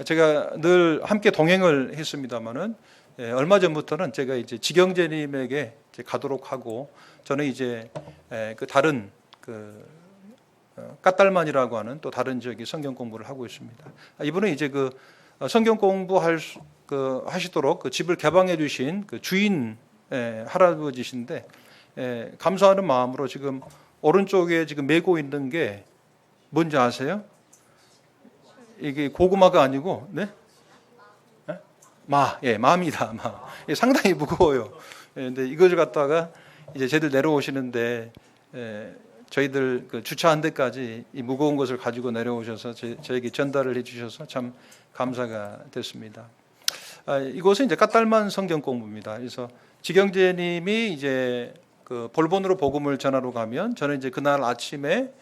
제가 늘 함께 동행을 했습니다만은 얼마 전부터는 제가 이제 지경제님에게 이제 가도록 하고 저는 이제 그 다른 그 까딸만이라고 하는 또 다른 지역의 성경 공부를 하고 있습니다. 이분은 이제 그 성경 공부 하시도록 그 집을 개방해 주신 그 주인 할아버지신데 감사하는 마음으로 지금 오른쪽에 지금 메고 있는 게 뭔지 아세요? 이게 고구마가 아니고 네? 마입니다. 마. 상당히 무거워요. 근데 이걸 갖다가 이제 저희들 내려오시는데 저희들 그 주차한 데까지 이 무거운 것을 가지고 내려오셔서 저에게 전달을 해주셔서 참 감사가 됐습니다. 이곳은 이제 까딸만 성경 공부입니다. 그래서 지경제님이 이제 그 볼본으로 복음을 전하러 가면 저는 이제 그날 아침에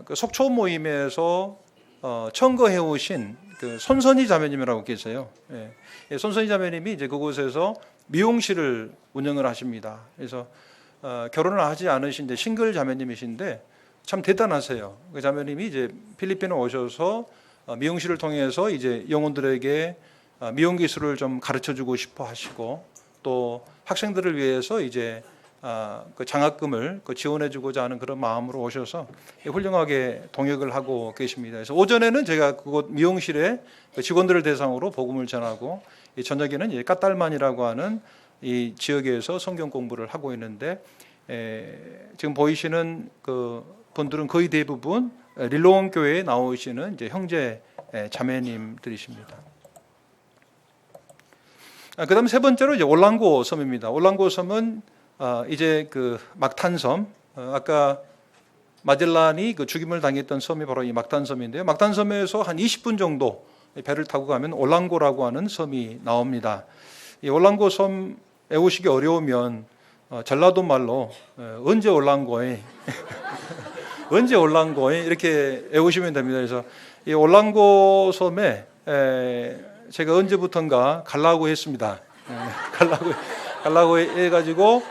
그 속초 모임에서 청거해 오신 그 손선희 자매님이라고 계세요. 손선희 자매님이 이제 그곳에서 미용실을 운영을 하십니다. 그래서 결혼을 하지 않으신 이제 싱글 자매님이신데 참 대단하세요. 그 자매님이 이제 필리핀에 오셔서 미용실을 통해서 이제 영혼들에게 미용 기술을 좀 가르쳐 주고 싶어 하시고 또 학생들을 위해서 이제 그 장학금을 지원해주고자 하는 그런 마음으로 오셔서 훌륭하게 동역을 하고 계십니다. 그래서 오전에는 제가 그곳 미용실에 직원들을 대상으로 복음을 전하고, 저녁에는 까딸만이라고 하는 이 지역에서 성경 공부를 하고 있는데, 지금 보이시는 그 분들은 거의 대부분 릴로원 교회에 나오시는 이제 형제 자매님들이십니다. 그다음 세 번째로 이제 올랑고 섬입니다. 올랑고 섬은 이제 그 막탄 섬, 아까 마젤란이 그 죽임을 당했던 섬이 바로 이 막탄 섬인데요. 막탄 섬에서 한 20분 정도 배를 타고 가면 올랑고라고 하는 섬이 나옵니다. 이 올랑고 섬에 오시기 어려우면 전라도 말로 언제 올랑고에 언제 올랑고에 이렇게 외우시면 됩니다. 그래서 이 올랑고 섬에 제가 언제부턴가 가려고 했습니다. 가려고 해가지고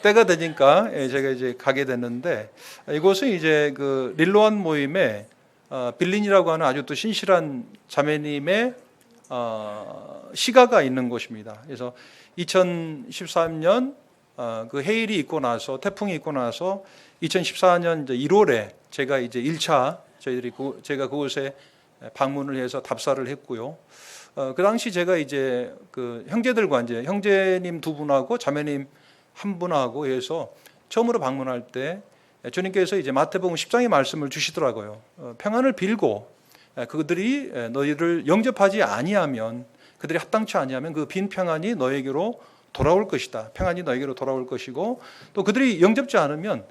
때가 되니까 제가 이제 가게 됐는데, 이곳은 이제 그 릴로안 모임의 빌린이라고 하는 아주 또 신실한 자매님의 시가가 있는 곳입니다. 그래서 2013년 그 해일이 있고 나서, 태풍이 있고 나서 2014년 이제 1월에 제가 이제 1차 제가 그곳에 방문을 해서 답사를 했고요. 그 당시 제가 이제 그 형제들과 이제 형제님 두 분하고 자매님 한 분하고 해서 처음으로 방문할 때 주님께서 이제 마태복음 10장의 말씀을 주시더라고요. 평안을 빌고 그들이 너희를 영접하지 아니하면, 그들이 합당치 아니하면 그 빈 평안이 너에게로 돌아올 것이다. 평안이 너에게로 돌아올 것이고, 또 그들이 영접지 않으면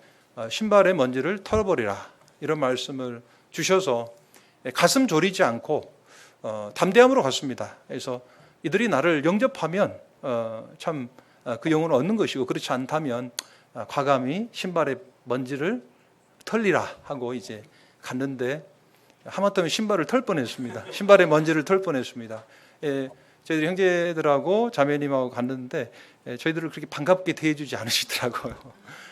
신발의 먼지를 털어버리라. 이런 말씀을 주셔서 가슴 졸이지 않고 담대함으로 갔습니다. 그래서 이들이 나를 영접하면 참 그 영혼을 얻는 것이고, 그렇지 않다면 과감히 신발의 먼지를 털리라 하고 이제 갔는데, 하마터면 신발을 털 뻔했습니다. 신발의 먼지를 털 뻔했습니다. 저희들이 형제들하고 자매님하고 갔는데 저희들을 그렇게 반갑게 대해주지 않으시더라고요.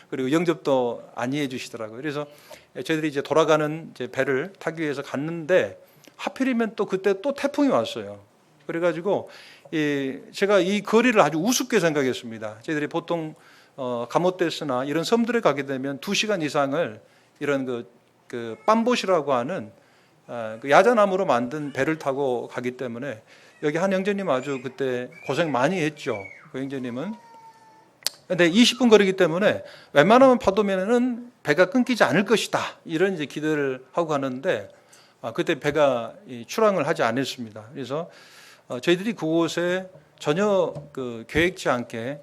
그리고 영접도 아니해 주시더라고요. 그래서 저희들이 이제 돌아가는 이제 배를 타기 위해서 갔는데, 하필이면 또 그때 또 태풍이 왔어요. 그래가지고 제가 이 거리를 아주 우습게 생각했습니다. 저희들이 보통 가모테스나 이런 섬들에 가게 되면 2시간 이상을 이런 그 빰봇이라고 하는 그 야자나무로 만든 배를 타고 가기 때문에, 여기 한 형제님 아주 그때 고생 많이 했죠. 그 형제님은. 근데 20분 거리기 때문에 웬만하면 파도면은 배가 끊기지 않을 것이다, 이런 이제 기대를 하고 가는데, 그때 배가 출항을 하지 않았습니다. 그래서 저희들이 그곳에 전혀 그 계획치 않게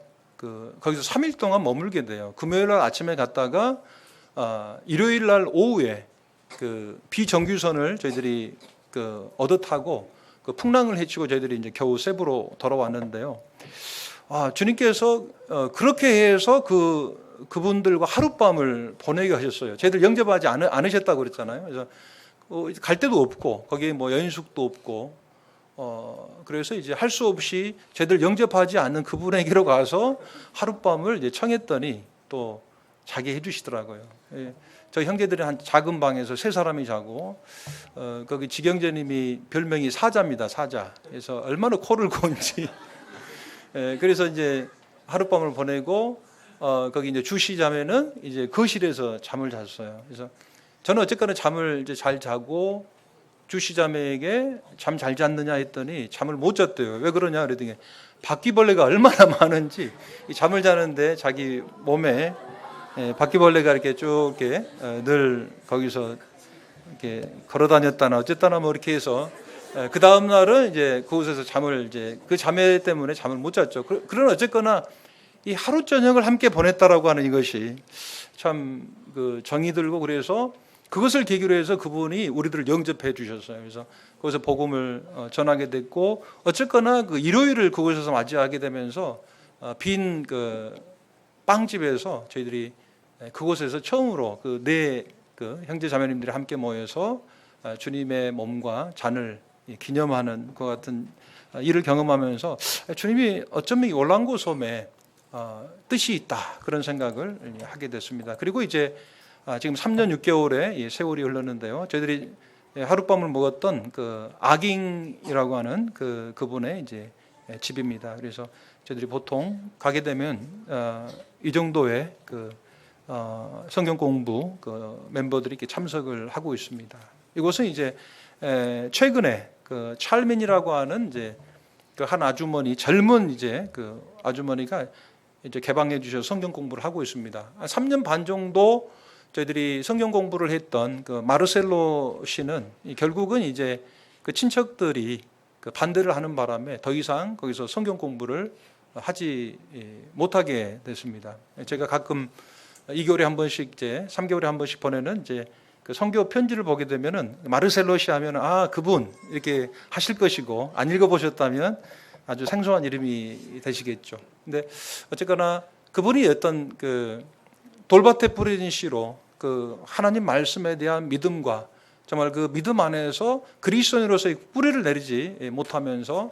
거기서 3일 동안 머물게 돼요. 금요일 날 아침에 갔다가 일요일 날 오후에 그 비정규선을 저희들이 얻어 타고 그 풍랑을 헤치고 저희들이 이제 겨우 세부로 돌아왔는데요. 주님께서 그렇게 해서 그분들과 하룻밤을 보내게 하셨어요. 저희들 영접하지 않으셨다고 그랬잖아요. 그래서 갈 데도 없고 거기에 뭐 연숙도 없고, 그래서 이제 할 수 없이 저희들 영접하지 않는 그분에게로 가서 하룻밤을 이제 청했더니 또 자게 해주시더라고요. 저희 형제들이 한 작은 방에서 3사람이 자고, 거기 지경재님이 별명이 사자입니다. 사자. 그래서 얼마나 코를 고는지. 그래서 이제 하룻밤을 보내고, 거기 이제 주시 자매는 이제 거실에서 잠을 잤어요. 그래서 저는 어쨌거나 잠을 이제 잘 자고, 주시 자매에게 잠 잘 잤느냐 했더니 잠을 못 잤대요. 왜 그러냐 그랬더니 바퀴벌레가 얼마나 많은지, 이 잠을 자는데 자기 몸에 바퀴벌레가 이렇게 쭉 이렇게 늘 거기서 이렇게 걸어다녔다나 어쨌다나 뭐 이렇게 해서, 그 다음 날은 이제 그곳에서 잠을 이제 그 자매 때문에 잠을 못 잤죠. 그러나 어쨌거나 이 하루 저녁을 함께 보냈다라고 하는 이것이 참 그 정이 들고, 그래서 그것을 계기로 해서 그분이 우리들을 영접해 주셨어요. 그래서 거기서 복음을 전하게 됐고, 어쨌거나 그 일요일을 그곳에서 맞이하게 되면서 빈 그 빵집에서 저희들이 그곳에서 처음으로 그 형제 자매님들이 함께 모여서 주님의 몸과 잔을 기념하는 그 같은 일을 경험하면서, 주님이 어쩌면 이 올랑고 섬에 뜻이 있다, 그런 생각을 하게 됐습니다. 그리고 이제 지금 3년 6개월의 세월이 흘렀는데요. 저희들이 하룻밤을 먹었던 그 아깅이라고 하는 그분의 이제 집입니다. 그래서 저희들이 보통 가게 되면 이 정도의 성경 공부 멤버들이 이렇게 참석을 하고 있습니다. 이곳은 이제 최근에 찰민이라고 하는 이제 한 아주머니, 젊은 이제 아주머니가 이제 개방해 주셔서 성경 공부를 하고 있습니다. 한 3년 반 정도 저희들이 성경 공부를 했던 마르셀로 씨는 결국은 이제 친척들이 반대를 하는 바람에 더 이상 거기서 성경 공부를 하지 못하게 됐습니다. 제가 가끔 2개월에 한 번씩 이제 3개월에 한 번씩 보내는 이제 선교 편지를 보게 되면은 마르셀로 씨 하면 그분 이렇게 하실 것이고, 안 읽어보셨다면 아주 생소한 이름이 되시겠죠. 근데 어쨌거나 그분이 어떤 돌밭에 뿌려진 씨로 하나님 말씀에 대한 믿음과 정말 그 믿음 안에서 그리스도인으로서의 뿌리를 내리지 못하면서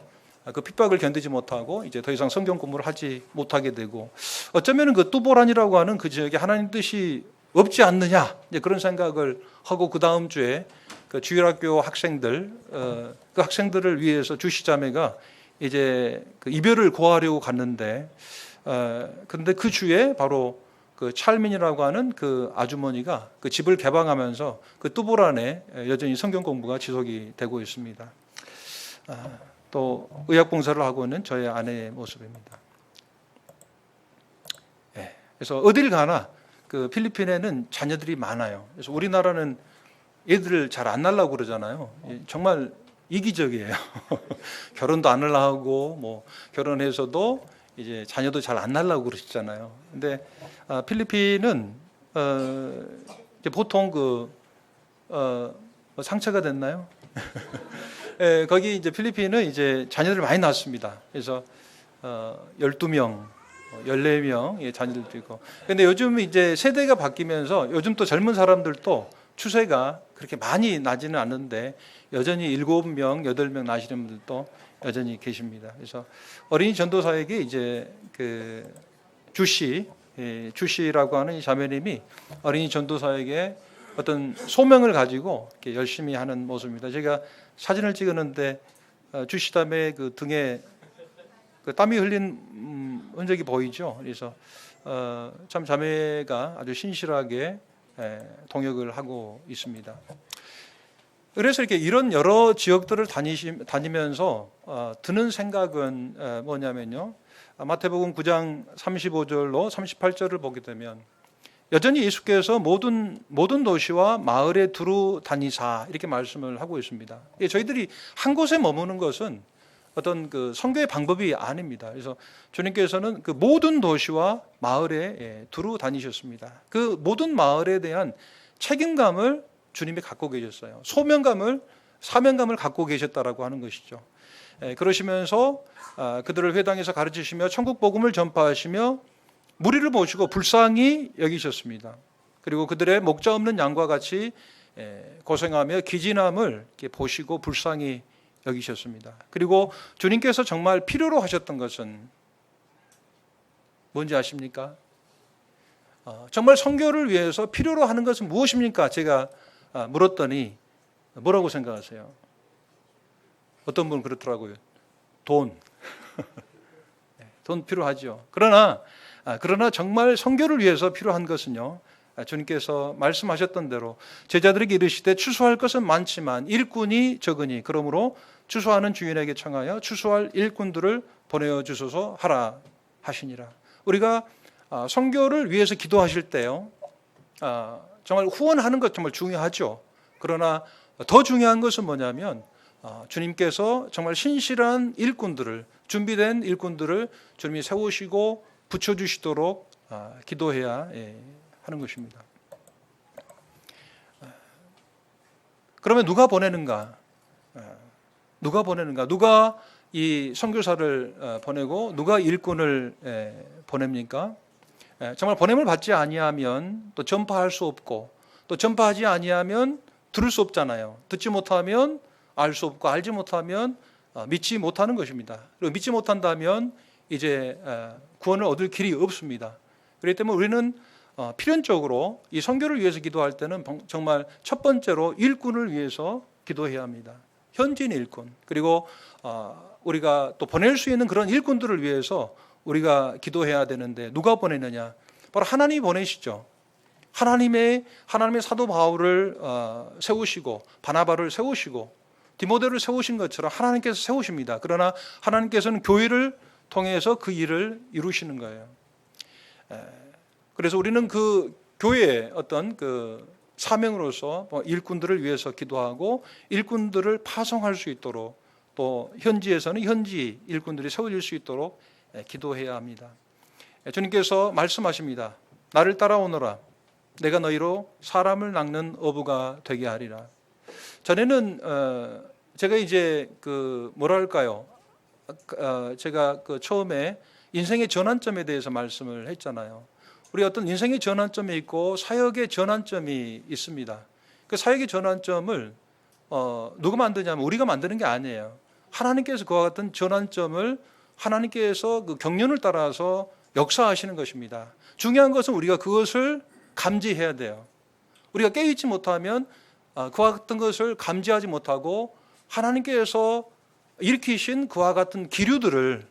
핍박을 견디지 못하고 이제 더 이상 성경 공부를 하지 못하게 되고, 어쩌면 뚜보란이라고 하는 그 지역에 하나님 뜻이 없지 않느냐, 이제 그런 생각을 하고 그 다음 주에 주일학교 학생들, 그 학생들을 위해서 주시자매가 이제 이별을 고하려고 갔는데, 그런데 그 주에 바로 찰민이라고 하는 아주머니가 집을 개방하면서 뚜보란에 여전히 성경 공부가 지속이 되고 있습니다. 또 의학 봉사를 하고 있는 저의 아내의 모습입니다. 그래서 어딜 가나 필리핀에는 자녀들이 많아요. 그래서 우리나라는 애들을 잘 안 낳으려고 그러잖아요. 정말 이기적이에요. 결혼도 안 하려고 뭐 결혼해서도 이제 자녀도 잘 안 낳으려고 그러시잖아요. 근데 필리핀은 이제 보통 상처가 됐나요? 거기 이제 필리핀은 이제 자녀들 많이 낳습니다. 그래서 12명, 14명 자녀들도 있고. 근데 요즘 이제 세대가 바뀌면서 요즘 또 젊은 사람들도 추세가 그렇게 많이 나지는 않는데 여전히 7명, 8명 나시는 분들도 여전히 계십니다. 그래서 어린이 전도사에게 이제 주씨라고 하는 이 자매님이 어린이 전도사에게 어떤 소명을 가지고 이렇게 열심히 하는 모습입니다. 제가 사진을 찍었는데 주시담의 등에 땀이 흘린 흔적이 보이죠. 그래서 참 자매가 아주 신실하게 동역을 하고 있습니다. 그래서 이렇게 이런 여러 지역들을 다니면서 드는 생각은 뭐냐면요. 마태복음 9장 35절로 38절을 보게 되면 여전히 예수께서 모든 도시와 마을에 두루 다니사 이렇게 말씀을 하고 있습니다. 저희들이 한 곳에 머무는 것은 어떤 선교의 방법이 아닙니다. 그래서 주님께서는 모든 도시와 마을에 두루 다니셨습니다. 그 모든 마을에 대한 책임감을 주님이 갖고 계셨어요. 사명감을 갖고 계셨다라고 하는 것이죠. 그러시면서 그들을 회당에서 가르치시며 천국 복음을 전파하시며 무리를 모시고 불쌍히 여기셨습니다. 그리고 그들의 목자 없는 양과 같이 고생하며 기진함을 이렇게 보시고 불쌍히 여기셨습니다. 그리고 주님께서 정말 필요로 하셨던 것은 뭔지 아십니까? 정말 선교를 위해서 필요로 하는 것은 무엇입니까? 제가 물었더니 뭐라고 생각하세요? 어떤 분은 그렇더라고요. 돈. 돈 필요하죠. 그러나 정말 선교를 위해서 필요한 것은요. 주님께서 말씀하셨던 대로 제자들에게 이르시되 추수할 것은 많지만 일꾼이 적으니 그러므로 추수하는 주인에게 청하여 추수할 일꾼들을 보내어 주소서 하라 하시니라. 우리가 선교를 위해서 기도하실 때요. 정말 후원하는 것 정말 중요하죠. 그러나 더 중요한 것은 뭐냐면 주님께서 정말 신실한 일꾼들을, 준비된 일꾼들을 주님이 세우시고 붙여주시도록 기도해야 하는 것입니다. 그러면 누가 보내는가? 누가 이 선교사를 보내고 누가 일꾼을 보냅니까? 정말 보냄을 받지 아니하면 또 전파할 수 없고, 또 전파하지 아니하면 들을 수 없잖아요. 듣지 못하면 알 수 없고, 알지 못하면 믿지 못하는 것입니다. 그리고 믿지 못한다면 이제 구원을 얻을 길이 없습니다. 그렇기 때문에 우리는 필연적으로 이 선교를 위해서 기도할 때는 정말 첫 번째로 일꾼을 위해서 기도해야 합니다. 현지인 일꾼, 그리고 우리가 또 보낼 수 있는 그런 일꾼들을 위해서 우리가 기도해야 되는데 누가 보내느냐? 바로 하나님이 보내시죠. 하나님의 사도 바울을 세우시고 바나바를 세우시고 디모데를 세우신 것처럼 하나님께서 세우십니다. 그러나 하나님께서는 교회를 통해서 그 일을 이루시는 거예요. 그래서 우리는 그 교회의 어떤 그 사명으로서 일꾼들을 위해서 기도하고 일꾼들을 파송할 수 있도록 또 현지에서는 현지 일꾼들이 세워질 수 있도록 기도해야 합니다. 주님께서 말씀하십니다. 나를 따라오너라. 내가 너희로 사람을 낚는 어부가 되게 하리라. 전에는 제가 이제 그 뭐랄까요? 제가 그 처음에 인생의 전환점에 대해서 말씀을 했잖아요. 우리 어떤 인생의 전환점이 있고 사역의 전환점이 있습니다. 그 사역의 전환점을 누가 만드냐면 우리가 만드는 게 아니에요. 하나님께서 그와 같은 전환점을 하나님께서 그 경륜을 따라서 역사하시는 것입니다. 중요한 것은 우리가 그것을 감지해야 돼요. 우리가 깨닫지 못하면 그와 같은 것을 감지하지 못하고 하나님께서 일으키신 그와 같은 기류들을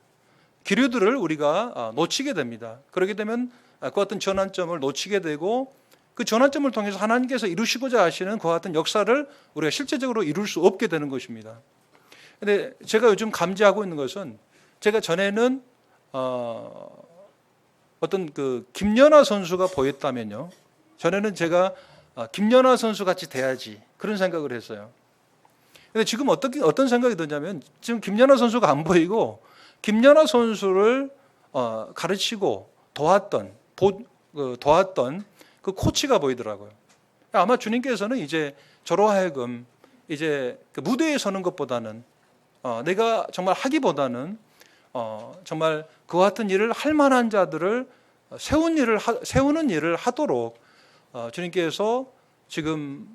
우리가 놓치게 됩니다. 그렇게 되면 그 같은 전환점을 놓치게 되고 그 전환점을 통해서 하나님께서 이루시고자 하시는 그와 같은 역사를 우리가 실제적으로 이룰 수 없게 되는 것입니다. 그런데 제가 요즘 감지하고 있는 것은 제가 전에는 어떤 그 김연아 선수가 보였다면요. 전에는 제가 김연아 선수 같이 돼야지 그런 생각을 했어요. 근데 지금 어떤 생각이 드냐면 지금 김연아 선수가 안 보이고 김연아 선수를 가르치고 도왔던 그 코치가 보이더라고요. 아마 주님께서는 이제 저로 하여금 이제 그 무대에 서는 것보다는 내가 정말 하기보다는 정말 그와 같은 일을 할 만한 자들을 세우는 일을 하도록 주님께서 지금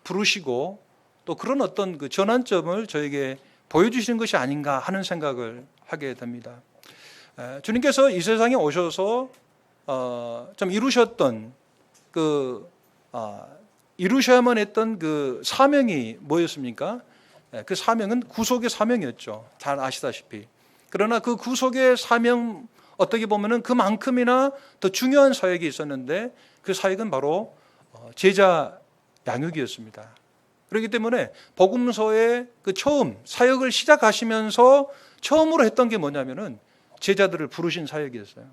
부르시고 또 그런 어떤 그 전환점을 저에게 보여주시는 것이 아닌가 하는 생각을 하게 됩니다. 주님께서 이 세상에 오셔서 좀 이루셨던 이루셔야만 했던 그 사명이 뭐였습니까? 그 사명은 구속의 사명이었죠. 잘 아시다시피. 그러나 그 구속의 사명 어떻게 보면은 그만큼이나 더 중요한 사역이 있었는데 그 사역은 바로 제자 양육이었습니다. 그렇기 때문에 복음서의 그 처음 사역을 시작하시면서 처음으로 했던 게 뭐냐면은 제자들을 부르신 사역이었어요.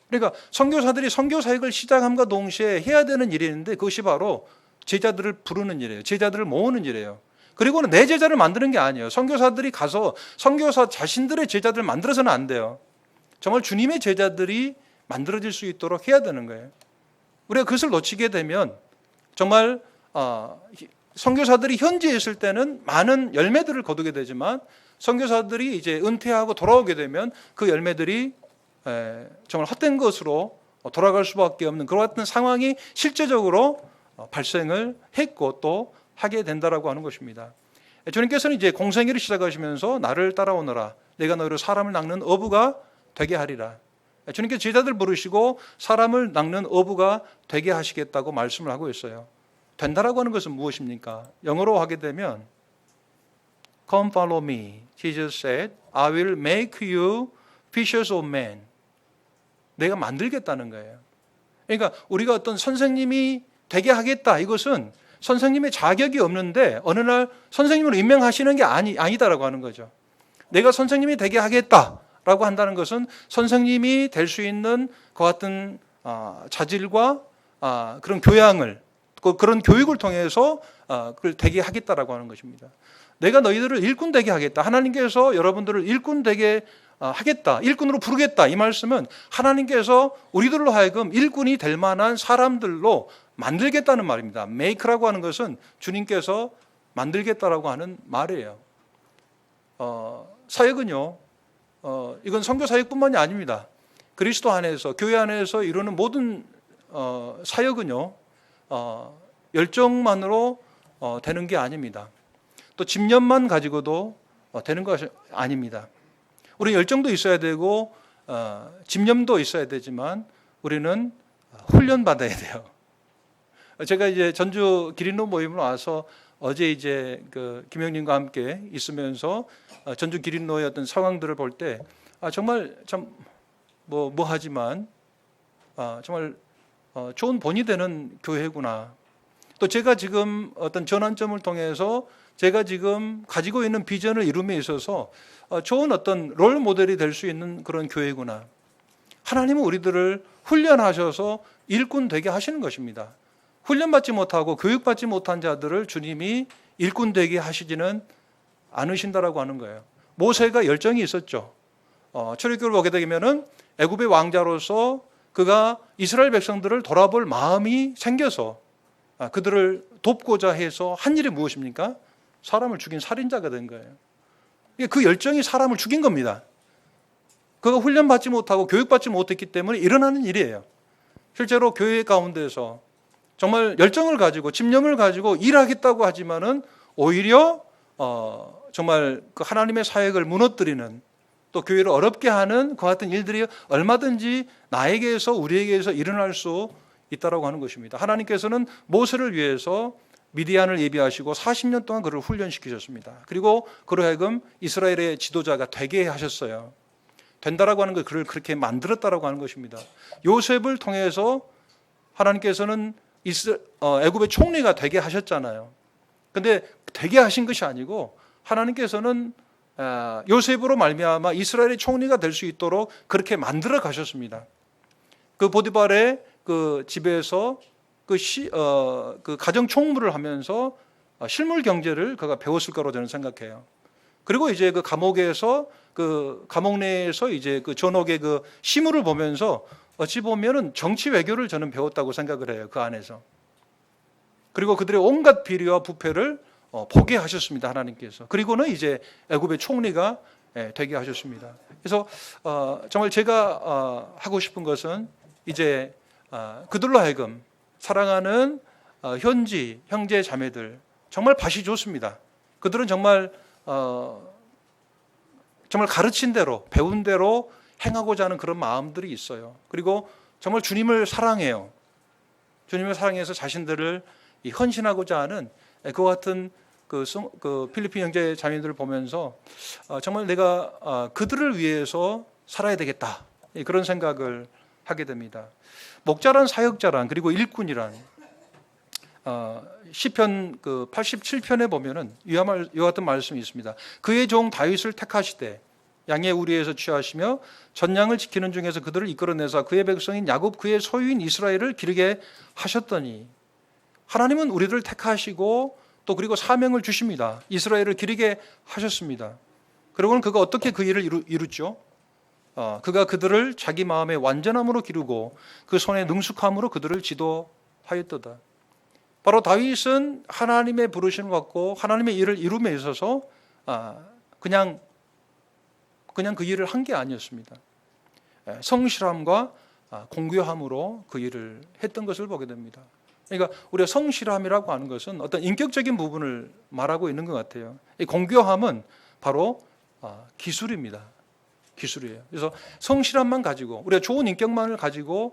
그러니까 선교사들이 선교 사역을 시작함과 동시에 해야 되는 일이 있는데 그것이 바로 제자들을 부르는 일이에요. 제자들을 모으는 일이에요. 그리고는 내 제자를 만드는 게 아니에요. 선교사들이 가서 선교사 자신들의 제자들을 만들어서는 안 돼요. 정말 주님의 제자들이 만들어질 수 있도록 해야 되는 거예요. 우리가 그것을 놓치게 되면 정말 선교사들이 현지에 있을 때는 많은 열매들을 거두게 되지만 선교사들이 이제 은퇴하고 돌아오게 되면 그 열매들이 정말 헛된 것으로 돌아갈 수밖에 없는 그런 같은 상황이 실제적으로 발생을 했고 또 하게 된다라고 하는 것입니다. 주님께서는 이제 공생애를 시작하시면서 나를 따라오너라 내가 너희로 사람을 낚는 어부가 되게 하리라. 주님께서 제자들 부르시고 사람을 낚는 어부가 되게 하시겠다고 말씀을 하고 있어요. 된다라고 하는 것은 무엇입니까? 영어로 하게 되면 Come follow me. Jesus said, I will make you fishers of men. 내가 만들겠다는 거예요. 그러니까 우리가 어떤 선생님이 되게 하겠다. 이것은 선생님의 자격이 없는데 어느 날 선생님으로 임명하시는 게 아니다라고 하는 거죠. 내가 선생님이 되게 하겠다라고 한다는 것은 선생님이 될 수 있는 그 같은 자질과 그런 교양을 그런 교육을 통해서 그걸 되게 하겠다라고 하는 것입니다. 내가 너희들을 일꾼 되게 하겠다. 하나님께서 여러분들을 일꾼 되게 하겠다. 일꾼으로 부르겠다. 이 말씀은 하나님께서 우리들로 하여금 일꾼이 될 만한 사람들로 만들겠다는 말입니다. make라고 하는 것은 주님께서 만들겠다라고 하는 말이에요. 사역은요. 이건 선교 사역뿐만이 아닙니다. 그리스도 안에서 교회 안에서 이루는 모든 사역은요. 열정만으로 되는 게 아닙니다. 또 집념만 가지고도 되는 것이 아닙니다. 우리 열정도 있어야 되고 집념도 있어야 되지만 우리는 훈련 받아야 돼요. 제가 이제 전주 기린로 모임을 와서 어제 이제 그 김영님과 함께 있으면서 전주 기린로의 어떤 상황들을 볼 때 정말 참 뭐 하지만 정말 좋은 본이 되는 교회구나. 또 제가 지금 어떤 전환점을 통해서 제가 지금 가지고 있는 비전을 이룸에 있어서 좋은 어떤 롤 모델이 될 수 있는 그런 교회구나. 하나님은 우리들을 훈련하셔서 일꾼 되게 하시는 것입니다. 훈련받지 못하고 교육받지 못한 자들을 주님이 일꾼 되게 하시지는 않으신다라고 하는 거예요. 모세가 열정이 있었죠. 출애굽을 보게 되면은 애굽의 왕자로서 그가 이스라엘 백성들을 돌아볼 마음이 생겨서 그들을 돕고자 해서 한 일이 무엇입니까? 사람을 죽인 살인자가 된 거예요. 그 열정이 사람을 죽인 겁니다. 그가 훈련받지 못하고 교육받지 못했기 때문에 일어나는 일이에요. 실제로 교회 가운데서 정말 열정을 가지고 집념을 가지고 일하겠다고 하지만은 오히려 정말 그 하나님의 사역을 무너뜨리는 또 교회를 어렵게 하는 그 같은 일들이 얼마든지 나에게서 우리에게서 일어날 수 있다라고 하는 것입니다. 하나님께서는 모세를 위해서 미디안을 예비하시고 40년 동안 그를 훈련시키셨습니다. 그리고 그로 하여금 이스라엘의 지도자가 되게 하셨어요. 된다라고 하는 것, 그를 그렇게 만들었다라고 하는 것입니다. 요셉을 통해서 하나님께서는 애굽의 총리가 되게 하셨잖아요. 근데 되게 하신 것이 아니고 하나님께서는 요셉으로 말미암아 이스라엘의 총리가 될 수 있도록 그렇게 만들어 가셨습니다. 그 보디발의 그 집에서 그 가정 총무를 하면서 실물 경제를 그가 배웠을 거라고 저는 생각해요. 그리고 이제 그 감옥에서 그 감옥 내에서 이제 그 전옥의 그 시무를 보면서 어찌 보면은 정치 외교를 저는 배웠다고 생각을 해요. 그 안에서. 그리고 그들의 온갖 비리와 부패를 보게 하셨습니다. 하나님께서. 그리고는 이제 애굽의 총리가 되게 하셨습니다. 그래서 정말 제가 하고 싶은 것은 이제 그들로 하여금 사랑하는 현지 형제 자매들 정말 밭이 좋습니다. 그들은 정말 가르친 대로 배운 대로 행하고자 하는 그런 마음들이 있어요. 그리고 정말 주님을 사랑해요. 주님을 사랑해서 자신들을 헌신하고자 하는 그 같은 그 필리핀 형제 자매들을 보면서 정말 내가 그들을 위해서 살아야 되겠다, 그런 생각을 하게 됩니다. 목자란 사역자란 그리고 일꾼이란 시편 그 87편에 보면은 이와 같은 말씀이 있습니다. 그의 종 다윗을 택하시되 양의 우리에서 취하시며 전양을 지키는 중에서 그들을 이끌어내사 그의 백성인 야곱 그의 소유인 이스라엘을 기르게 하셨더니, 하나님은 우리를 택하시고 또 그리고 사명을 주십니다. 이스라엘을 기르게 하셨습니다. 그리고는 그가 어떻게 그 일을 이루죠? 그가 그들을 자기 마음의 완전함으로 기르고 그 손의 능숙함으로 그들을 지도하였도다. 바로 다윗은 하나님의 부르심을 받고 하나님의 일을 이룸에 있어서 그냥 그 일을 한 게 아니었습니다. 성실함과 공교함으로 그 일을 했던 것을 보게 됩니다. 그러니까 우리가 성실함이라고 하는 것은 어떤 인격적인 부분을 말하고 있는 것 같아요. 이 공교함은 바로 기술입니다. 기술이에요. 그래서 성실함만 가지고 우리가 좋은 인격만을 가지고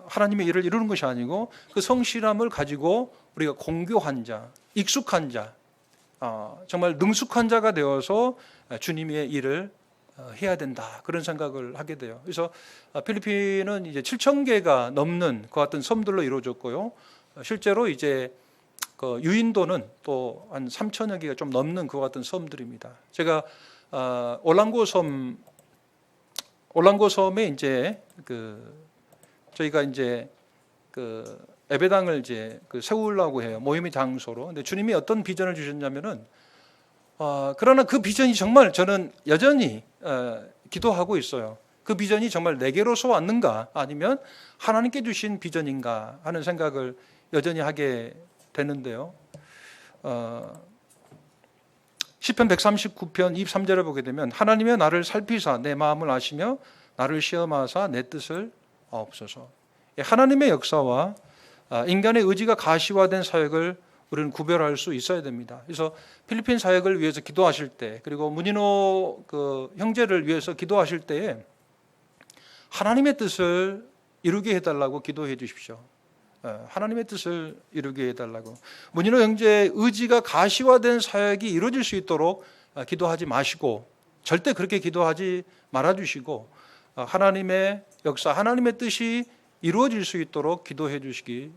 하나님의 일을 이루는 것이 아니고 그 성실함을 가지고 우리가 공교한 자, 익숙한 자, 정말 능숙한 자가 되어서 주님의 일을 해야 된다, 그런 생각을 하게 돼요. 그래서 필리핀은 이제 7,000개가 넘는 그 같은 섬들로 이루어졌고요. 실제로 이제 그 유인도는 또 한 3,000여 개가 좀 넘는 그 같은 섬들입니다. 제가 올랑고 섬에 이제 저희가 이제 예배당을 이제 세우려고 해요. 모임의 장소로. 근데 주님이 어떤 비전을 주셨냐면은 그러나 그 비전이 정말 저는 여전히 기도하고 있어요. 그 비전이 정말 내게로서 왔는가 아니면 하나님께 주신 비전인가 하는 생각을 여전히 하게 되는데요. 시편 139편 23절을 보게 되면 하나님의 나를 살피사 내 마음을 아시며 나를 시험하사 내 뜻을 아옵소서. 하나님의 역사와 인간의 의지가 가시화된 사역을 우리는 구별할 수 있어야 됩니다. 그래서 필리핀 사역을 위해서 기도하실 때, 그리고 문인호 그 형제를 위해서 기도하실 때에 하나님의 뜻을 이루게 해달라고 기도해 주십시오. 하나님의 뜻을 이루게 해달라고. 문인호 형제의 의지가 가시화된 사역이 이루어질 수 있도록 기도하지 마시고, 절대 그렇게 기도하지 말아주시고, 하나님의 역사, 하나님의 뜻이 이루어질 수 있도록 기도해 주시기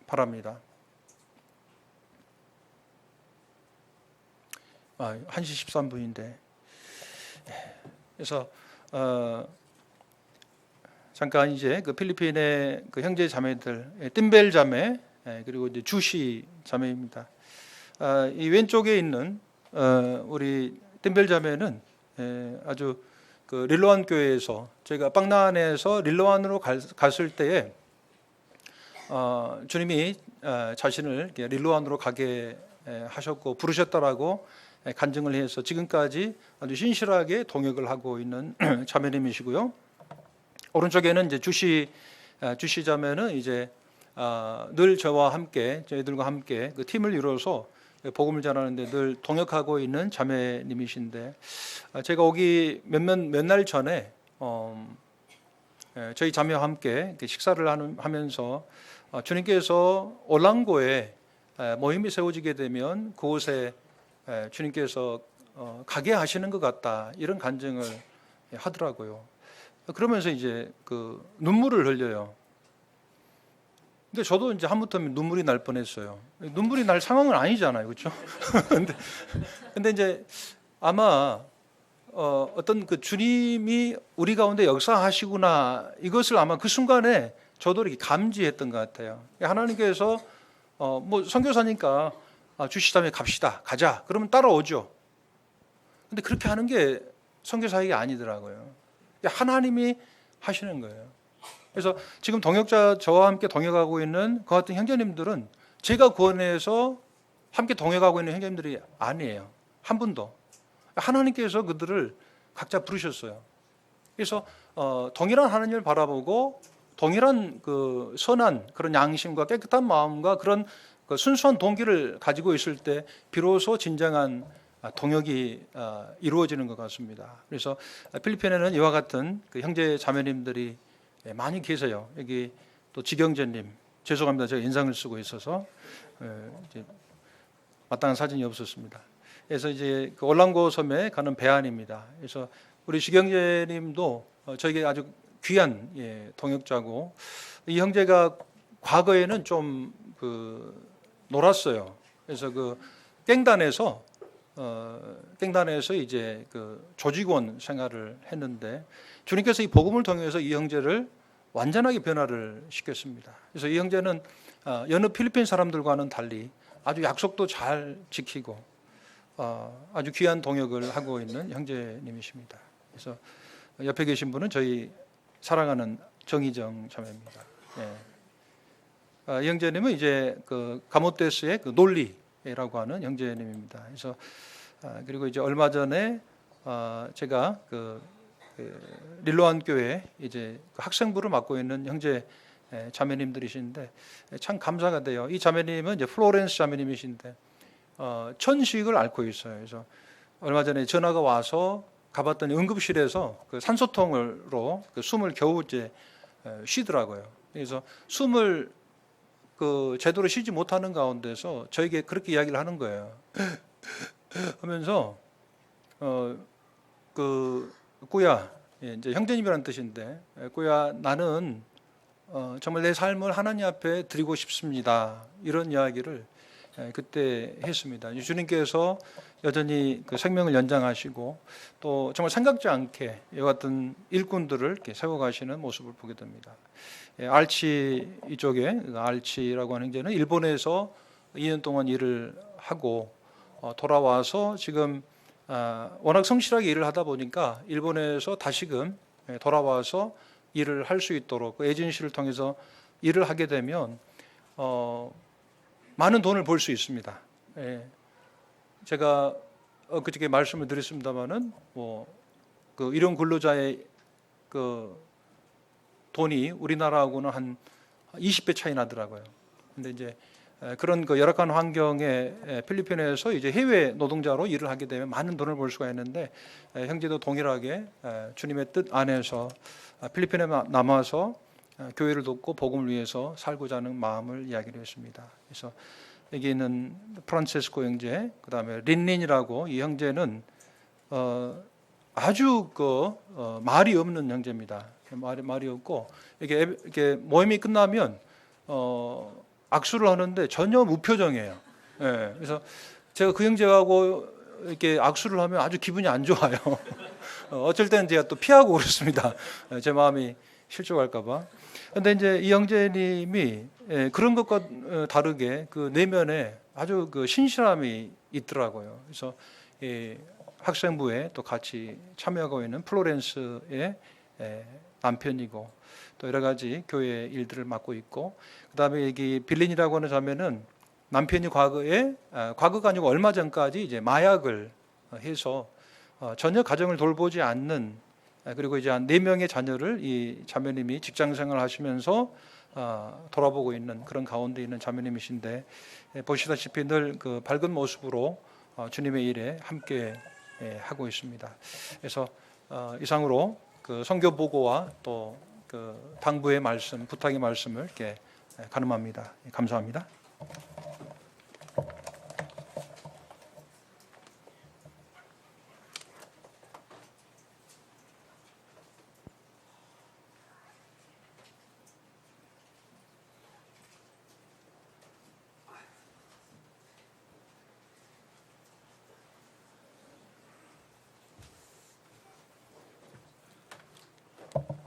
바랍니다. 1시 13분인데 그래서 잠깐 이제 그 필리핀의 그 형제 자매들, 띵벨 자매, 그리고 이제 주시 자매입니다. 이 왼쪽에 있는 우리 띵벨 자매는 아주 그 릴로안 교회에서, 제가 빵나안에서 릴로안으로 갔을 때에 주님이 자신을 릴로안으로 가게 하셨고 부르셨다라고 간증을 해서 지금까지 아주 신실하게 동역을 하고 있는 자매님이시고요. 오른쪽에는 이제 주시 자매는 이제 늘 저와 함께, 저희들과 함께 그 팀을 이루어서 복음을 전하는데 늘 동역하고 있는 자매님이신데, 제가 오기 몇 날 전에 저희 자매와 함께 식사를 하면서 주님께서 올랑고에 모임이 세워지게 되면 그곳에 주님께서 가게 하시는 것 같다, 이런 간증을 하더라고요. 그러면서 이제 그 눈물을 흘려요. 근데 저도 이제 한부터면 눈물이 날 뻔했어요. 눈물이 날 상황은 아니잖아요, 그렇죠? 근데 이제 아마 어떤 그 주님이 우리 가운데 역사하시구나, 이것을 아마 그 순간에 저도 이렇게 감지했던 것 같아요. 하나님께서 뭐 선교사니까 주시자매 갑시다, 가자, 그러면 따라오죠. 근데 그렇게 하는 게 선교사역이 아니더라고요. 하나님이 하시는 거예요. 그래서 지금 동역자, 저와 함께 동역하고 있는 그 같은 형제님들은 제가 구원해서 함께 동역하고 있는 형제님들이 아니에요. 한 분도. 하나님께서 그들을 각자 부르셨어요. 그래서 동일한 하나님을 바라보고 동일한 그 선한 그런 양심과 깨끗한 마음과 그런 그 순수한 동기를 가지고 있을 때 비로소 진정한 동역이 이루어지는 것 같습니다. 그래서 필리핀에는 이와 같은 그 형제 자매님들이 많이 계세요. 여기 또 지경재님, 죄송합니다. 제가 인상을 쓰고 있어서 이제 마땅한 사진이 없었습니다. 그래서 이제 그 올랑고 섬에 가는 배 안입니다. 그래서 우리 지경재님도 저에게 아주 귀한 동역자고, 이 형제가 과거에는 좀 그 놀았어요. 그래서 그 깽단에서 이제 그 조직원 생활을 했는데 주님께서 이 복음을 통해서 이 형제를 완전하게 변화를 시켰습니다. 그래서 이 형제는 여느 필리핀 사람들과는 달리 아주 약속도 잘 지키고 아주 귀한 동역을 하고 있는 형제님이십니다. 그래서 옆에 계신 분은 저희 사랑하는 정희정 자매입니다. 이 형제님은 이제 그 가모테스의 그 논리라고 하는 형제님입니다. 그래서 그리고 이제 얼마 전에 제가 그 릴로안 교회 이제 학생부를 맡고 있는 형제 자매님들이신데 참 감사가 돼요. 이 자매님은 이제 플로렌스 자매님이신데 천식을 앓고 있어요. 그래서 얼마 전에 전화가 와서 가봤더니 응급실에서 그 산소통으로 그 숨을 겨우 이제 쉬더라고요. 그래서 숨을 그 제대로 쉬지 못하는 가운데서 저에게 그렇게 이야기를 하는 거예요. 하면서 그 꾸야, 이제 형제님이라는 뜻인데, 꾸야, 나는 정말 내 삶을 하나님 앞에 드리고 싶습니다, 이런 이야기를 그때 했습니다. 주님께서 여전히 그 생명을 연장하시고 또 정말 생각지 않게 이와 같은 일꾼들을 이렇게 세워가시는 모습을 보게 됩니다. 알치, 이쪽에 알치라고 하는 형제는 일본에서 2년 동안 일을 하고 돌아와서 지금 워낙 성실하게 일을 하다 보니까 일본에서 다시금 돌아와서 일을 할 수 있도록 그 에이전시를 통해서 일을 하게 되면 많은 돈을 벌 수 있습니다. 제가 그저께 말씀을 드렸습니다마는 그 일용 근로자의 그 돈이 우리나라하고는 한 20배 차이 나더라고요. 근데 이제 그런 그 열악한 환경에 필리핀에서 이제 해외 노동자로 일을 하게 되면 많은 돈을 벌 수가 있는데, 형제도 동일하게 주님의 뜻 안에서 필리핀에 남아서 교회를 돕고 복음을 위해서 살고자 하는 마음을 이야기를 했습니다. 그래서 여기 있는 프란체스코 형제, 그다음에 린린이라고 이 형제는 아주 말이 없는 형제입니다. 말이 없고 이게 모임이 끝나면 악수를 하는데 전혀 무표정이에요. 예, 그래서 제가 그 형제하고 이렇게 악수를 하면 아주 기분이 안 좋아요. 어쩔 때는 제가 또 피하고 그렇습니다. 제 마음이 실족할까봐. 그런데 이제 이 형제님이 그런 것과 다르게 그 내면에 아주 그 신실함이 있더라고요. 그래서 학생부에 또 같이 참여하고 있는 플로렌스의 남편이고 또 여러 가지 교회 일들을 맡고 있고, 그다음에 여기 빌린이라고 하는 자매는 남편이 과거가 아니고 얼마 전까지 이제 마약을 해서 전혀 가정을 돌보지 않는, 그리고 이제 한 4명의 자녀를 이 자매님이 직장생활을 하시면서 돌아보고 있는 그런 가운데 있는 자매님이신데, 보시다시피 늘 그 밝은 모습으로 주님의 일에 함께 하고 있습니다. 그래서 이상으로 그 선교 보고와 또 그 당부의 말씀, 부탁의 말씀을 이렇게 간음합니다. 감사합니다.